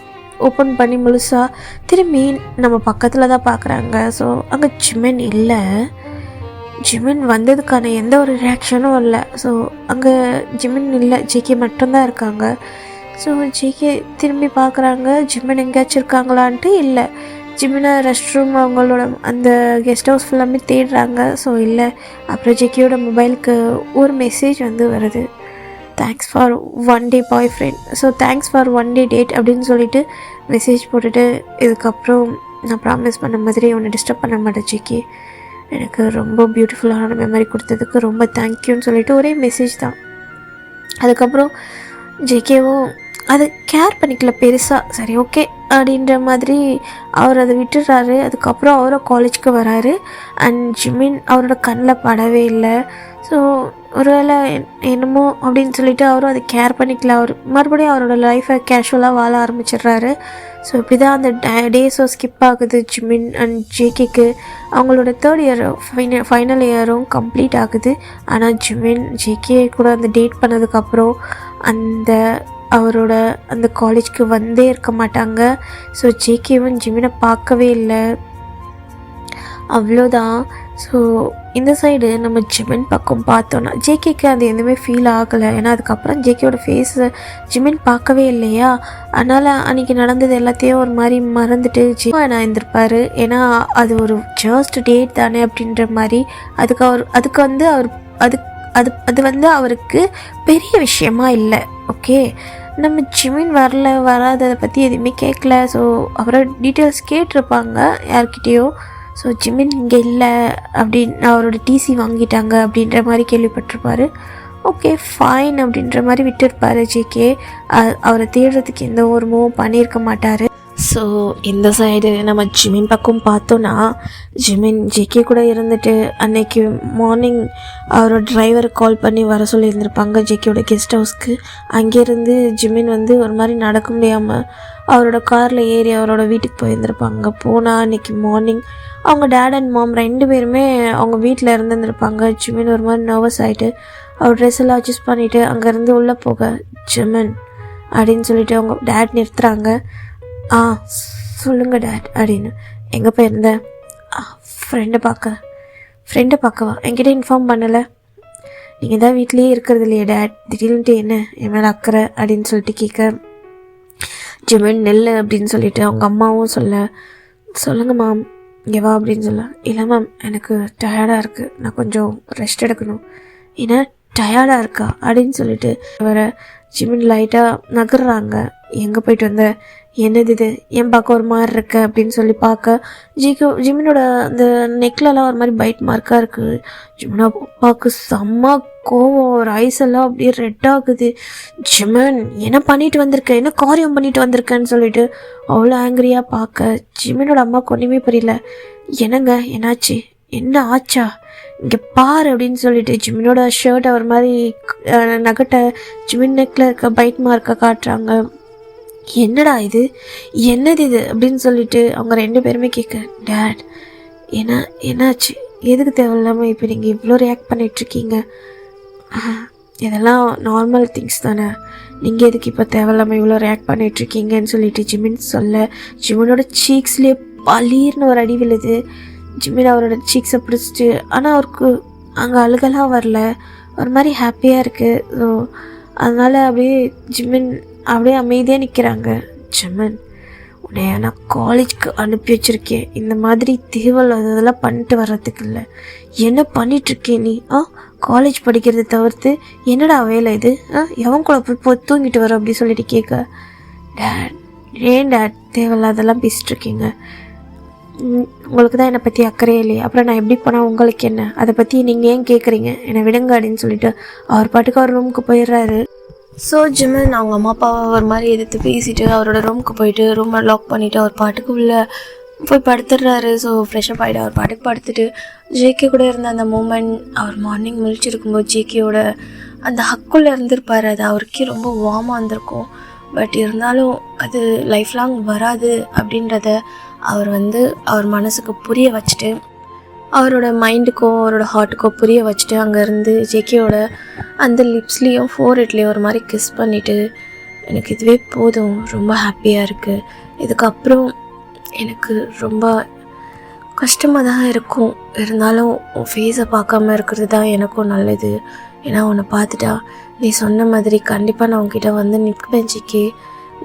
ஓப்பன் பண்ணி முழுசாக திரும்பி நம்ம பக்கத்தில் தான் பார்க்குறாங்க. ஸோ அங்கே ஜிமின் இல்லை. ஜிமின் வந்ததுக்கான எந்த ஒரு ரியாக்ஷனும் இல்லை. ஸோ அங்கே ஜிமின் இல்லை, ஜேகே மட்டும்தான் இருக்காங்க. ஸோ ஜேகே திரும்பி பார்க்குறாங்க, ஜிமின் எங்கேயாச்சும் இருக்காங்களான்ட்டு. இல்லை, ஜிமினை ரெஸ்ட் ரூம் அவங்களோட அந்த கெஸ்ட் ஹவுஸ் ஃபுல்லாமே தேடுறாங்க. ஸோ இல்லை. அப்புறம் ஜேகேயோட மொபைலுக்கு ஒரு மெசேஜ் வந்து வருது, thanks for 1 day bye friend. So thanks for 1 day date அப்படின்னு சொல்லிட்டு மெசேஜ் போட்டுட்டு, இதுக்கப்புறம் நான் ப்ராமிஸ் பண்ண மாதிரி உன்னை டிஸ்டர்ப் பண்ண மாட்டேன் ஜேகே, எனக்கு ரொம்ப பியூட்டிஃபுல்லான மெமரி கொடுத்ததுக்கு ரொம்ப தேங்க்யூன்னு சொல்லிட்டு ஒரே மெசேஜ் தான். அதுக்கப்புறம் ஜேகேவும் அதை கேர் பண்ணிக்கல பெருசாக. சரி ஓகே அப்படின்ற மாதிரி அவர் அதை விட்டுடுறாரு. அதுக்கப்புறம் அவரும் காலேஜ்க்கு வராரு. அண்ட் ஜிமின் அவரோட கண்ணில் படவே இல்லை. ஸோ ஒருவேளை என்னமோ அப்படின்னு சொல்லிட்டு அவரும் அதை கேர் பண்ணிக்கல. அவர் மறுபடியும் அவரோட லைஃப்பை கேஷுவலாக வாழ ஆரம்பிச்சிடுறாரு. ஸோ இப்படி தான் அந்த டேஸோ ஸ்கிப் ஆகுது ஜிமின் அண்ட் ஜேகேக்கு. அவங்களோட 3rd year ஃபைனல் இயரும் கம்ப்ளீட் ஆகுது. ஆனால் ஜிமின் ஜேகே கூட அந்த டேட் பண்ணதுக்கப்புறம் அவரோட அந்த காலேஜ்க்கு வந்தே இருக்க மாட்டாங்க. ஸோ ஜேகேவும் ஜிமினை பார்க்கவே இல்லை, அவ்வளோதான். ஸோ இந்த சைடு நம்ம ஜிமின் பக்கம் பார்த்தோன்னா ஜேகேக்கு அது எதுவுமே ஃபீல் ஆகலை. ஏன்னா அதுக்கப்புறம் ஜேகேயோட ஃபேஸை ஜிமின் பார்க்கவே இல்லையா, அதனால் அன்றைக்கி நடந்தது எல்லாத்தையும் ஒரு மாதிரி மறந்துட்டு நான் இருந்திருப்பார். ஏன்னா அது ஒரு ஜஸ்ட் டேட் தானே அப்படின்ற மாதிரி அது வந்து அவருக்கு பெரிய விஷயமா இல்லை. ஓகே, நம்ம ஜிமின் வராததை பற்றி எதுவுமே கேட்கல. ஸோ அவரோட டீட்டெயில்ஸ் கேட்டிருப்பாங்க யார்கிட்டேயோ. ஸோ ஜிமின் இங்கே இல்லை அப்படின்னு அவரோட டிசி வாங்கிட்டாங்க அப்படின்ற மாதிரி கேள்விப்பட்டிருப்பார். ஓகே ஃபைன் அப்படின்ற மாதிரி விட்டுருப்பார் ஜேகே. அவரை தேடுறதுக்கு எந்த ஒரு மூவும் பண்ணியிருக்க மாட்டார். ஸோ இந்த சைடு நம்ம ஜிமின் பக்கம் பார்த்தோன்னா ஜிமின் ஜேகே கூட இருந்துட்டு அன்னைக்கு மார்னிங் அவரோட டிரைவரை கால் பண்ணி வர சொல்லியிருந்திருப்பாங்க ஜேகேயோட கெஸ்ட் ஹவுஸ்க்கு. அங்கேருந்து ஜிமின் வந்து ஒரு மாதிரி நடக்க முடியாமல் அவரோட காரில் ஏறி அவரோட வீட்டுக்கு போயிருந்திருப்பாங்க. போனால் அன்றைக்கி மார்னிங் அவங்க டேட் அண்ட் மாம் 2 பேருமே அவங்க வீட்டில் இருந்துருந்துருப்பாங்க. ஜிமின் ஒரு மாதிரி நர்வஸ் ஆகிட்டு அவர் ட்ரெஸ் எல்லாம் அட்ஜஸ்ட் பண்ணிவிட்டு அங்கேருந்து உள்ளே போக ஜிமின் அப்படின்னு சொல்லிட்டு அவங்க டேட் நிறுத்துகிறாங்க. சொல்லுங்கள் டேட் அப்படின்னு. எங்கே போயிருந்தேன்? ஃப்ரெண்டை பார்க்கவா? என்கிட்ட இன்ஃபார்ம் பண்ணலை. நீங்கள் தான் வீட்லேயே இருக்கிறது இல்லையா டேட், திடீர்னுட்டு என்ன என் மேலே அக்கறை அப்படின்னு சொல்லிட்டு கேட்க ஜிமின் நெல் அப்படின்னு சொல்லிட்டு அவங்க அம்மாவும் சொல்லுங்கள் மேம் இங்கே வா அப்படின்னு சொல்ல. இல்லை மேம் எனக்கு டயர்டாக இருக்குது, நான் கொஞ்சம் ரெஸ்ட் எடுக்கணும். ஏன்னா டயர்டாக இருக்கா அப்படின்னு சொல்லிட்டு வர ஜிமின் லைட்டாக நகர்றாங்க. எங்கே போயிட்டு வந்த, என்னது இது, ஏன் பார்க்க ஒரு மாதிரி இருக்க அப்படின்னு சொல்லி பார்க்க ஜிமினோட அந்த நெக்லெல்லாம் ஒரு மாதிரி பைட் மார்க்காக இருக்குது. ஜிமினா பார்க்க செம்ம கோவம், ஒரு ஐஸ் எல்லாம் அப்படியே ரெட் ஆகுது. ஜிமின் என்ன பண்ணிட்டு வந்திருக்க, என்ன காரியம் பண்ணிட்டு வந்திருக்கேன்னு சொல்லிட்டு அவ்வளோ ஆங்கிரியாக பார்க்க ஜிமினோட அம்மாவுக்கு ஒன்றுமே புரியல. என்னங்க என்னாச்சு, என்ன ஆச்சா, இங்கே பாரு அப்படின்னு சொல்லிட்டு ஜிமினோட ஷர்ட்டை ஒரு மாதிரி நகட்டை ஜிமின் நெக்கில் இருக்க பைட் மார்க்கை காட்டுறாங்க. என்னடா இது, என்னது இது அப்படின்னு சொல்லிட்டு அவங்க 2 பேருமே கேட்க டேட் என்னாச்சு, எதுக்கு தேவையில்லாமல் இப்போ நீங்கள் இவ்வளோ ரியாக்ட் பண்ணிகிட்ருக்கீங்க? இதெல்லாம் நார்மல் திங்ஸ் தானே, நீங்கள் எதுக்கு இப்போ தேவையில்லாமல் இவ்வளோ ரியாக்ட் பண்ணிகிட்ருக்கீங்கன்னு சொல்லிட்டு ஜிமின் சொல்ல ஜிமினோட சீக்ஸ்லேயே பளீர்னு ஒரு அடி விழுது. ஜிமின் அவரோட சீக்ஸை பிடிச்சிட்டு, ஆனால் அவருக்கு அங்கே அழுகலாம் வரல, ஒரு மாதிரி ஹாப்பியாக இருக்குது. ஸோ அதனால் அப்படியே ஜிமின் அப்படியே அமைதியாக நிற்கிறாங்க. ஜிமின் உன்னைய நான் காலேஜ்க்கு அனுப்பி வச்சுருக்கேன், இந்த மாதிரி தேவையில்லாததெல்லாம் பண்ணிட்டு வர்றதுக்கு இல்லை, என்ன பண்ணிகிட்ருக்கேன் நீ? காலேஜ் படிக்கிறத தவிர்த்து என்னடா வேலை இது? எவன் கூட போய் தூங்கிட்டு வர அப்படி சொல்லிட்டு கேட்க டேட் ஏன் டேட் தேவையில்லாதெல்லாம் பேசிகிட்ருக்கீங்க? உங்களுக்கு தான் என்னை பற்றி அக்கறையே இல்லையே, அப்புறம் நான் எப்படி போனால் உங்களுக்கு என்ன, அதை பற்றி நீங்கள் ஏன் கேட்குறீங்க, என்னை விடுங்க அப்படின்னு சொல்லிட்டு அவர் பாட்டுக்கு அவர் ரூமுக்கு போயிடுறாரு. ஸோ ஜிமின் அவங்க அம்மா அப்பாவை ஒரு மாதிரி எதிர்த்து பேசிட்டு அவரோட ரூமுக்கு போயிட்டு ரூமை லாக் பண்ணிவிட்டு அவர் பாட்டுக்கு உள்ளே போய் படுத்துடுறாரு. ஸோ ஃப்ரெஷ்அப் ஆகிட்டு அவர் பாட்டுக்கு படுத்துட்டு ஜேகே கூட இருந்த அந்த மூமெண்ட், அவர் மார்னிங் முழிச்சிருக்கும்போது ஜேகேயோட அந்த ஹக்குள்ளே இருந்திருப்பார், அது அவருக்கே ரொம்ப வார்மாக இருந்திருக்கும். பட் இருந்தாலும் அது லைஃப் லாங் வராது அப்படின்றத அவர் அவர் மனசுக்கு புரிய வச்சுட்டு அவரோட மைண்டுக்கோ அவரோட ஹார்ட்டுக்கோ புரிய வச்சுட்டு அங்கேருந்து ஜேகேயோட அந்த லிப்ஸ்லேயும் ஃபோர்ஹெட்லேயும் ஒரு மாதிரி கிஸ் பண்ணிவிட்டு எனக்கு இதுவே போதும், ரொம்ப ஹாப்பியாக இருக்குது, இதுக்கப்புறம் எனக்கு ரொம்ப கஷ்டமாக தான் இருக்கும், இருந்தாலும் உன் ஃபேஸை பார்க்காம இருக்கிறது தான் எனக்கும் நல்லது, ஏன்னா உன்னை பார்த்துட்டா நீ சொன்ன மாதிரி கண்டிப்பாக நான் உன்கிட்ட நிற்பேன் ஜேகே,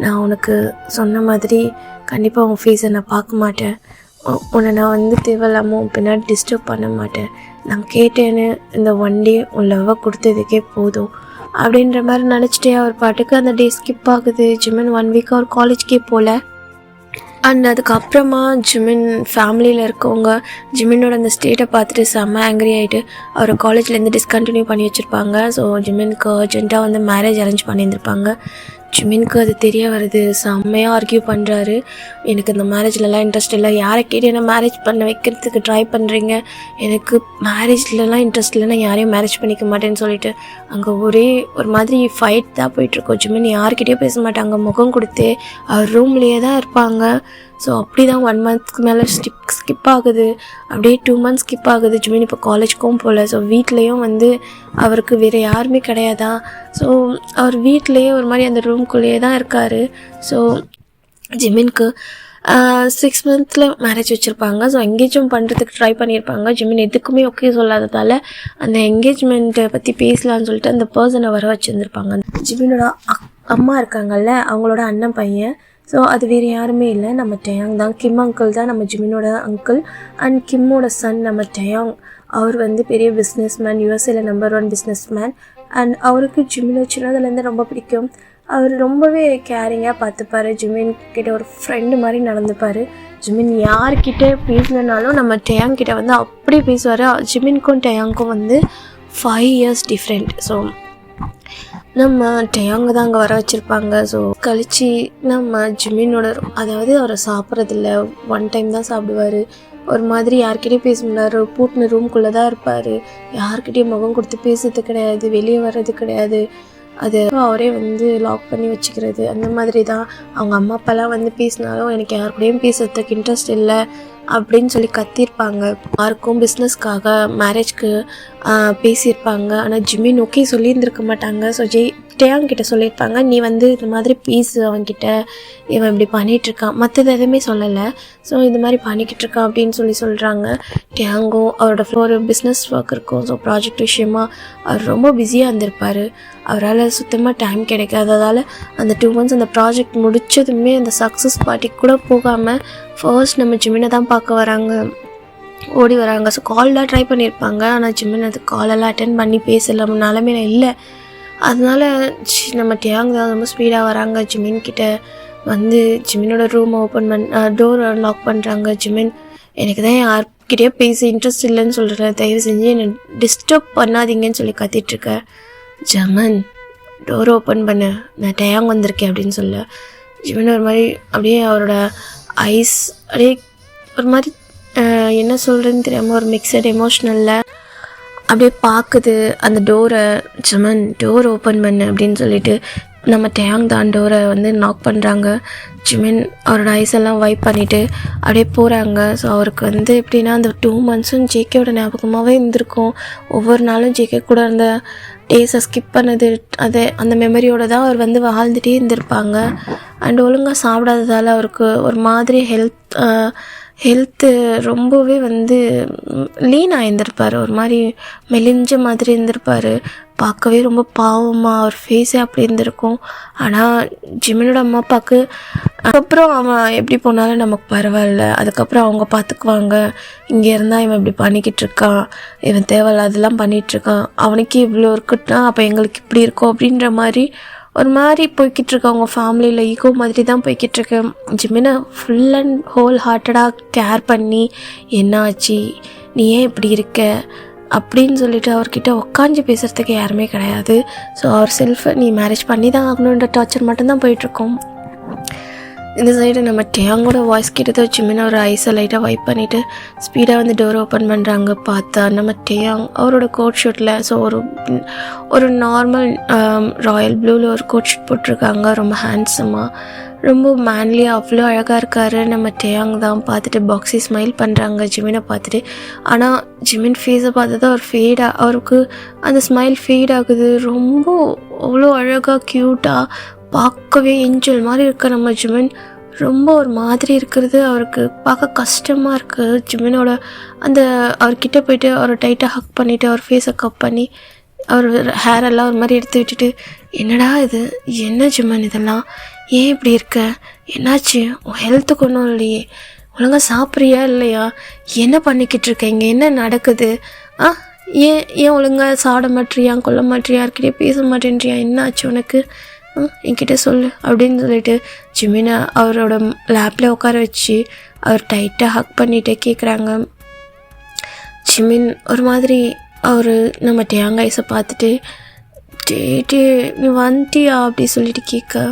நான் உனக்கு சொன்ன மாதிரி கண்டிப்பாக உன் ஃபேஸை நான் பார்க்க மாட்டேன், உன்னை நான் தேவையில்லாமல் உன் பின்னாடி டிஸ்டர்ப் பண்ண மாட்டேன், நான் கேட்டேன்னு இந்த 1 டே உன் லவ்வை கொடுத்ததுக்கே போதும் அப்படின்ற மாதிரி நினச்சிட்டே அவர் பாட்டுக்கு அந்த டே ஸ்கிப் ஆகுது. ஜிமின் 1 வீக் அவர் காலேஜ்க்கே போகல. அண்ட் அதுக்கப்புறமா ஜிமின் ஃபேமிலியில் இருக்கவங்க ஜிமினோட அந்த ஸ்டேட்டை பார்த்துட்டு செம்ம ஆங்கிரி ஆகிட்டு அவரை காலேஜ்லேருந்து டிஸ்கண்டினியூ பண்ணி வச்சுருப்பாங்க. ஸோ ஜிமினுக்கு அர்ஜென்ட்டாக மேரேஜ் அரேஞ்ச் பண்ணியிருந்திருப்பாங்க. ஜிமினுக்கு அது தெரிய வருது, செம்மையாக ஆர்கியூ பண்ணுறாரு, எனக்கு இந்த மேரேஜ்லலாம் இன்ட்ரெஸ்ட் இல்லை, யாரை கேட்டு என்ன மேரேஜ் பண்ண வைக்கிறதுக்கு ட்ரை பண்ணுறீங்க, எனக்கு மேரேஜ்லலாம் இன்ட்ரெஸ்ட் இல்லை, நான் யாரையும் மேரேஜ் பண்ணிக்க மாட்டேன்னு சொல்லிட்டு அங்கே ஒரே ஒரு மாதிரி ஃபைட் தான் போயிட்டுருக்கோம். ஜிமின் யார்கிட்டயும் பேச மாட்டாங்க, முகம் கொடுத்து அவர் ரூம்லேயே தான் இருப்பாங்க. ஸோ அப்படி தான் 1 மந்த்க்கு மேலே ஸ்கிப் ஆகுது, அப்படியே 2 மந்த்ஸ் ஸ்கிப் ஆகுது. ஜிமின் இப்போ காலேஜ்க்கும் போகல. ஸோ வீட்லேயும் அவருக்கு வேறு யாருமே கிடையாதா. ஸோ அவர் வீட்லேயே ஒரு மாதிரி அந்த ரூம்குள்ளேயே தான் இருக்கார். ஸோ ஜிமினுக்கு 6 மந்த்தில் மேரேஜ் வச்சுருப்பாங்க. ஸோ என்கேஜ்மெண்ட் பண்ணுறதுக்கு ட்ரை பண்ணியிருப்பாங்க. ஜிமின் எதுக்குமே ஓகே சொல்லாததால் அந்த என்கேஜ்மெண்ட்டை பற்றி பேசலான்னு சொல்லிட்டு அந்த பர்சனை வர வச்சுருந்துருப்பாங்க. ஜிமினோட அம்மா இருக்காங்கல்ல, அவங்களோட அண்ணன் பையன். ஸோ அது வேறு யாருமே இல்லை, நம்ம டயாங் தான். கிம் அங்கிள் தான் நம்ம ஜிமினோட அங்கிள். அண்ட் கிம்மோட சன் நம்ம டயாங். அவர் பெரிய பிஸ்னஸ் மேன், யூஎஸ்ஏல நம்பர் 1 பிஸ்னஸ் மேன். அண்ட் அவருக்கு ஜிமினை சின்னதுலேருந்து ரொம்ப பிடிக்கும். அவர் ரொம்பவே கேரிங்காக பார்த்துப்பார். ஜிமின் கிட்ட ஒரு ஃப்ரெண்டு மாதிரி நடந்துப்பார். ஜிமின் யார்கிட்ட பேசினாலும் நம்ம டயாங் கிட்ட அப்படியே பேசுவார். ஜிமினுக்கும் டயாங்க்கும் 5 இயர்ஸ் டிஃப்ரெண்ட். ஸோ நம்ம டேயாங்க தான் அங்கே வர வச்சுருப்பாங்க. ஸோ கழிச்சு நம்ம ஜிமினோட அதாவது அவரை சாப்பிட்றதில்ல, ஒன் டைம் தான் சாப்பிடுவார். ஒரு மாதிரி யார்கிட்டையும் பேச முடியாது, பூட்டின ரூம்குள்ளே தான் இருப்பார். யார்கிட்டையும் முகம் கொடுத்து பேசுறது கிடையாது, வெளியே வர்றது கிடையாது. அது அவரே வந்து லாக் பண்ணி வச்சுக்கிறது. அந்த மாதிரி தான் அவங்க அம்மா அப்பாலாம் வந்து பேசினாலும் எனக்கு யார் கூடயும் பேசுறதுக்கு இன்ட்ரெஸ்ட் இல்லை அப்படின்னு சொல்லி கத்திருப்பாங்க. யாருக்கும் பிஸ்னஸ்க்காக மேரேஜ்க்கு பேசியிருப்பாங்க. ஆனால் ஜிமின் ஓகே சொல்லியிருந்திருக்க மாட்டாங்க. ஸோ டேயாங்கிட்ட சொல்லியிருப்பாங்க, நீ வந்து இந்த மாதிரி பேசு அவன்கிட்ட, இவன் இப்படி பண்ணிகிட்ருக்கான், மற்றது எதுவுமே சொல்லலை. ஸோ இது மாதிரி பண்ணிக்கிட்டு இருக்கான் அப்படின்னு சொல்கிறாங்க. டேயாங்கும் அவரோட ஒரு பிஸ்னஸ் ஒர்க் இருக்கும். ஸோ ப்ராஜெக்ட் விஷயமா அவர் ரொம்ப பிஸியாக இருந்திருப்பார். அவரால் சுத்தமாக டைம் கிடைக்காததால் அந்த 2 months அந்த ப்ராஜெக்ட் முடித்ததுமே அந்த சக்ஸஸ் பார்ட்டிக்கு கூட போகாமல் ஃபர்ஸ்ட் நம்ம ஜிமினை தான் பார்க்க வராங்க, ஓடி வராங்க. ஸோ கால்லாம் ட்ரை பண்ணியிருப்பாங்க. ஆனால் ஜிமின் அது காலெல்லாம் அட்டென்ட் பண்ணி பேசல, நிலமையில இல்லை. அதனால நம்ம டேயாங் தான் ரொம்ப ஸ்பீடாக வராங்க. ஜிமின்கிட்ட வந்து ஜிமினோட ரூமை ஓப்பன் டோர் லாக் பண்ணுறாங்க. ஜிமின், எனக்கு தான் யார்கிட்டயோ பேச இன்ட்ரெஸ்ட் இல்லைன்னு சொல்கிறேன், தயவு செஞ்சு என்னை டிஸ்டர்ப் பண்ணாதீங்கன்னு சொல்லி கத்திட்ருக்கேன். ஜமன், டோர் ஓப்பன் பண்ணு, நான் டேயாங் வந்திருக்கேன் அப்படின்னு சொல்ல ஜிமின் ஒரு மாதிரி அப்படியே அவரோட ஐஸ் அப்படியே ஒரு மாதிரி என்ன சொல்கிறேன்னு தெரியாமல் ஒரு மிக்சட் எமோஷ்னலில் அப்படியே பார்க்குது அந்த டோரை. ஜமன், டோர் ஓப்பன் பண்ணு அப்படின்னு சொல்லிட்டு நம்ம டேயாங் தான் டோரை வந்து நாக் பண்ணுறாங்க. ஜிமின் அவரோட ஐஸெல்லாம் வைப் பண்ணிவிட்டு அப்படியே போகிறாங்க. ஸோ அவருக்கு வந்து எப்படின்னா அந்த 2 months ஜேகேயோட ஞாபகமாகவே இருந்திருக்கும். ஒவ்வொரு நாளும் ஜேகே கூட இருந்த டேஸை ஸ்கிப் பண்ணது, அந்த மெமரியோடு தான் அவர் வந்து வாழ்ந்துகிட்டே இருந்திருப்பாங்க. அண்ட் ஒழுங்காக சாப்பிடாததால் அவருக்கு ஒரு மாதிரி ஹெல்த்து ரொம்பவே வந்து லீனாக இருந்திருப்பார், ஒரு மாதிரி மெலிஞ்ச மாதிரி இருந்திருப்பார். பார்க்கவே ரொம்ப பாவமாக அவர் ஃபேஸே அப்படி இருந்திருக்கும். ஆனால் ஜிமினோட அம்மா அப்பாவுக்கு அதுக்கப்புறம் அவன் எப்படி போனாலும் நமக்கு பரவாயில்ல, அதுக்கப்புறம் அவங்க பார்த்துக்குவாங்க, இங்கே இருந்தால் இவன் இப்படி பண்ணிக்கிட்டு இருக்கான், இவன் தேவையில்ல அதெல்லாம் பண்ணிகிட்ருக்கான், அவனுக்கு இவ்வளோ இருக்குன்னா அப்போ எங்களுக்கு இப்படி இருக்கும் அப்படின்ற மாதிரி ஒரு மாதிரி போய்கிட்டுருக்கு. அவங்க ஃபேமிலியில் ஈகோ மாதிரி தான் போய்கிட்டுருக்கு. ஜிமினை ஃபுல் அண்ட் ஹோல் ஹார்ட்டடாக கேர் பண்ணி என்ன ஆச்சு, நீ ஏன் இப்படி இருக்க அப்படின்னு சொல்லிட்டு அவர்கிட்ட உட்காந்து பேசுகிறதுக்கு யாருமே கிடையாது. ஸோ அவர் செல்ஃபை நீ மேரேஜ் பண்ணி தான் ஆகணுன்ற டார்ச்சர் மட்டும்தான் போயிட்டுருக்கோம். இந்த சைடு நம்ம டேயாங்கோட வாய்ஸ் கிட்டதை ஜிமின் ஒரு ஐஸை லைட்டாக வைப் பண்ணிவிட்டு ஸ்பீடாக வந்து டோர் ஓப்பன் பண்ணுறாங்க. பார்த்தா நம்ம டேயாங் அவரோட கோட் ஷூட்டில், ஸோ ஒரு நார்மல் ராயல் ப்ளூவில் ஒரு கோட் ஷூட் போட்டிருக்காங்க. ரொம்ப ஹேண்ட்ஸமாக, ரொம்ப மேன்லியாக, அவ்வளோ அழகாக இருக்கார். நம்ம டேயாங் தான் பார்த்துட்டு பாக்ஸி ஸ்மைல் பண்ணுறாங்க ஜிமினை பார்த்துட்டு. ஆனால் ஜிமின் ஃபேஸை பார்த்து தான் அவருக்கு அந்த ஸ்மைல் ஃபேட் ஆகுது. ரொம்ப அவ்வளோ அழகாக க்யூட்டாக பார்க்கவே ஏஞ்சல் மாதிரி இருக்க நம்ம ஜிமின் ரொம்ப ஒரு மாதிரி இருக்கிறது அவருக்கு பார்க்க கஷ்டமாக இருக்குது. ஜிமினோட அவர்கிட்ட போயிட்டு அவரை டைட்டாக ஹக் பண்ணிவிட்டு அவர் ஃபேஸை கப் பண்ணி அவர் ஹேரெல்லாம் ஒரு மாதிரி எடுத்து விட்டுட்டு, என்னடா இது, என்ன ஜிமின் இதெல்லாம், ஏன் இப்படி இருக்க, என்னாச்சு, உன் ஹெல்த்துக்கு ஒன்றும் இல்லையே, ஒழுங்காக சாப்பிட்றியா இல்லையா, என்ன பண்ணிக்கிட்டு இருக்க, இங்கே என்ன நடக்குது, ஏன் ஒழுங்காக சாப்பிட மாட்டேறியா, கொல்ல மாட்டேறியா, யார்கிட்டயே பேச மாட்டேன்றியா, என்ன ஆச்சு உனக்கு, என்கிட்ட சொல்லு அப்படின்னு சொல்லிட்டு ஜிமினை அவரோட லேப்பில் உட்கார வச்சு அவர் டைட்டாக ஹக் பண்ணிகிட்டே கேட்குறாங்க. ஜிமின் ஒரு மாதிரி அவர் நம்ம டேயாங் ஐஸை பார்த்துட்டு, டே நீ வந்துட்டியா அப்படி சொல்லிட்டு கேட்க,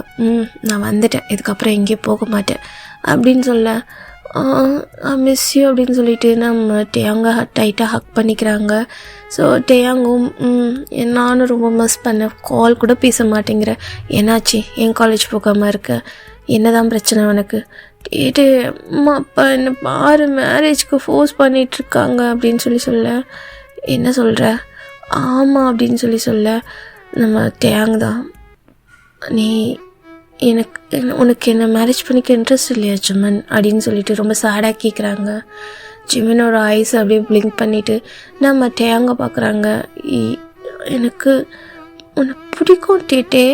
நான் வந்துட்டேன், இதுக்கப்புறம் எங்கேயும் போக மாட்டேன் அப்படின்னு சொல்ல, மிஸ் யூ அப்படின்னு சொல்லிட்டு நம்ம டேயாங்க டைட்டாக ஹக் பண்ணிக்கிறாங்க. ஸோ டேயாங்கும் நானும் ரொம்ப மிஸ் பண்ணேன், கால் கூட பேச மாட்டேங்கிறேன், என்னாச்சு, என் காலேஜ் போகாமல் இருக்க, என்னதான் பிரச்சனை உனக்கு, டேட்டு அம்மா அப்பா என்னை பாரு மேரேஜ்க்கு ஃபோர்ஸ் பண்ணிகிட்ருக்காங்க அப்படின்னு சொல்ல, என்ன சொல்கிற, ஆமாம் அப்படின்னு சொல்ல, நம்ம டேயாங் தான், நீ உனக்கு என்ன மேரேஜ் பண்ணிக்க இன்ட்ரெஸ்ட் இல்லையா ஜிமின் அப்படின்னு சொல்லிட்டு ரொம்ப சேடாக கேட்குறாங்க. ஜிமினோட ஐஸ் அப்படியே பிளிங்க் பண்ணிவிட்டு நம்ம டேயாங்க பார்க்குறாங்க. எனக்கு உன்னை பிடிக்கும் டேட்டே,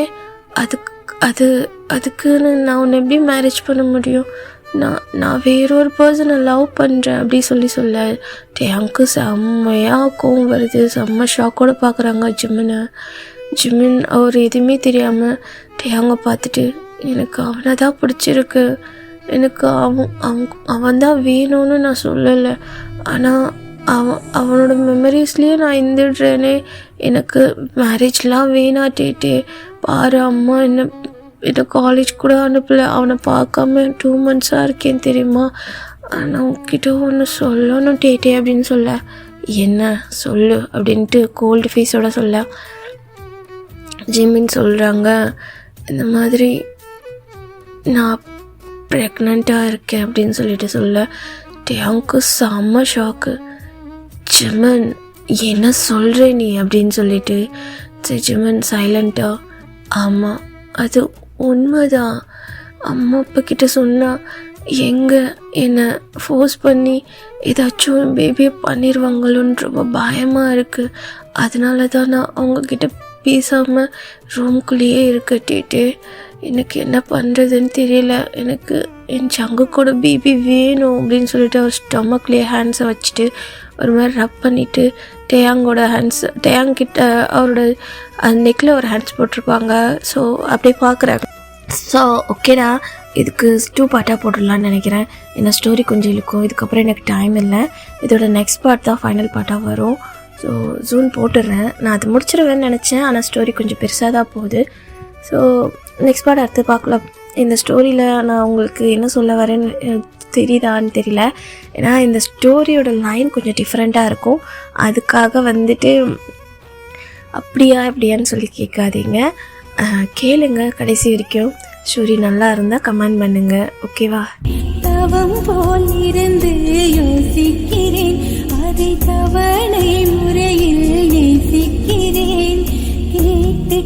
அதுக்குன்னு நான் உன்னை எப்படி மேரேஜ் பண்ண முடியும், நான் வேறொரு பர்சனை லவ் பண்ணுறேன் அப்படி சொல்ல டேயாங்க்கு செம்மையாக கோவம் வருது. செம்ம ஷாக்கோடு பார்க்குறாங்க ஜிமின் அவர் எதுவுமே தெரியாமல் டேயாங்க பார்த்துட்டு, எனக்கு அவனை தான் பிடிச்சிருக்கு, எனக்கு அவன் தான் வேணும்னு நான் சொல்லலை, ஆனால் அவனோட மெமரிஸ்லேயே நான் இருந்துடுறேனே, எனக்கு மேரேஜ்லாம் வேணாட்டே பாரு அம்மா என்ன காலேஜ் கூட அனுப்பலை, அவனை பார்க்காம 2 months இருக்கேன் தெரியுமா, ஆனால் உன்கிட்ட ஒன்று சொல்லணும் டேட்டே அப்படின்னு சொல்ல. என்ன சொல்லு அப்படின்ட்டு கோல்டு ஃபேஸோட சொல்ல. ஜிமின் சொல்கிறாங்க இந்த மாதிரி நான் ப்ரெக்னெண்ட்டாக இருக்கேன் அப்படின்னு சொல்லிட்டு சொல்ல. டேங்க்கு செம்ம ஷாக்கு. ஜிமன் என்ன சொல்கிற நீ அப்படின்னு சொல்லிட்டு ஜிமன் சைலண்ட்டாக ஆமாம் அது உண்மைதான், அம்மா அப்பா கிட்ட சொன்னால் எங்கே என்னை ஃபோர்ஸ் பண்ணி ஏதாச்சும் பேபியை பண்ணிடுவாங்களோன்னு ரொம்ப பயமாக இருக்குது, அதனால தான் நான் அவங்கக்கிட்ட பேசாமல் ரூம்குள்ளேயே இருக்கட்டிட்டு எனக்கு என்ன பண்ணுறதுன்னு தெரியல, எனக்கு என் சங்கு கூட பேபி வேணும் அப்படின்னு சொல்லிட்டு அவர் ஸ்டொமக்லேயே ஹேண்ட்ஸை வச்சுட்டு ஒரு மாதிரி ரப் பண்ணிவிட்டு டேயாங்கோட ஹேண்ட்ஸ் டேயாங்கிட்ட அவரோட நெக்கில் ஒரு ஹேண்ட்ஸ் போட்டிருப்பாங்க. ஸோ அப்படியே பார்க்குறாங்க. ஸோ ஓகேடா இதுக்கு 2 பார்ட்டாக போட்டுடலான்னு நினைக்கிறேன், ஏன்னா ஸ்டோரி கொஞ்சம் இழுக்கும், இதுக்கப்புறம் எனக்கு டைம் இல்லை, இதோட நெக்ஸ்ட் பார்ட் தான் ஃபைனல் பார்ட்டாக வரும். ஸோ ஜூன் போட்டுடுறேன். நான் அது முடிச்சிடுவேன்னு நினச்சேன், ஆனால் ஸ்டோரி கொஞ்சம் பெருசாக தான் போகுது. ஸோ நெக்ஸ்ட் பார்ட் அடுத்து பார்க்கலாம். இந்த ஸ்டோரியில் நான் உங்களுக்கு என்ன சொல்ல வரேன்னு தெரியுதான்னு தெரியல, ஏன்னா இந்த ஸ்டோரியோட லைன் கொஞ்சம் டிஃப்ரெண்ட்டாக இருக்கும், அதுக்காக வந்துட்டு அப்படியா இப்படியான்னு சொல்லி கேட்காதீங்க, கேளுங்க கடைசி வரைக்கும். ஸ்டோரி நல்லா இருந்தால் கமெண்ட் பண்ணுங்க, ஓகேவா? தவம் போல் இருந்து யோசிக்கிறேன், அதை தவணை முறையில் நேசிக்கிறேன், கேட்டு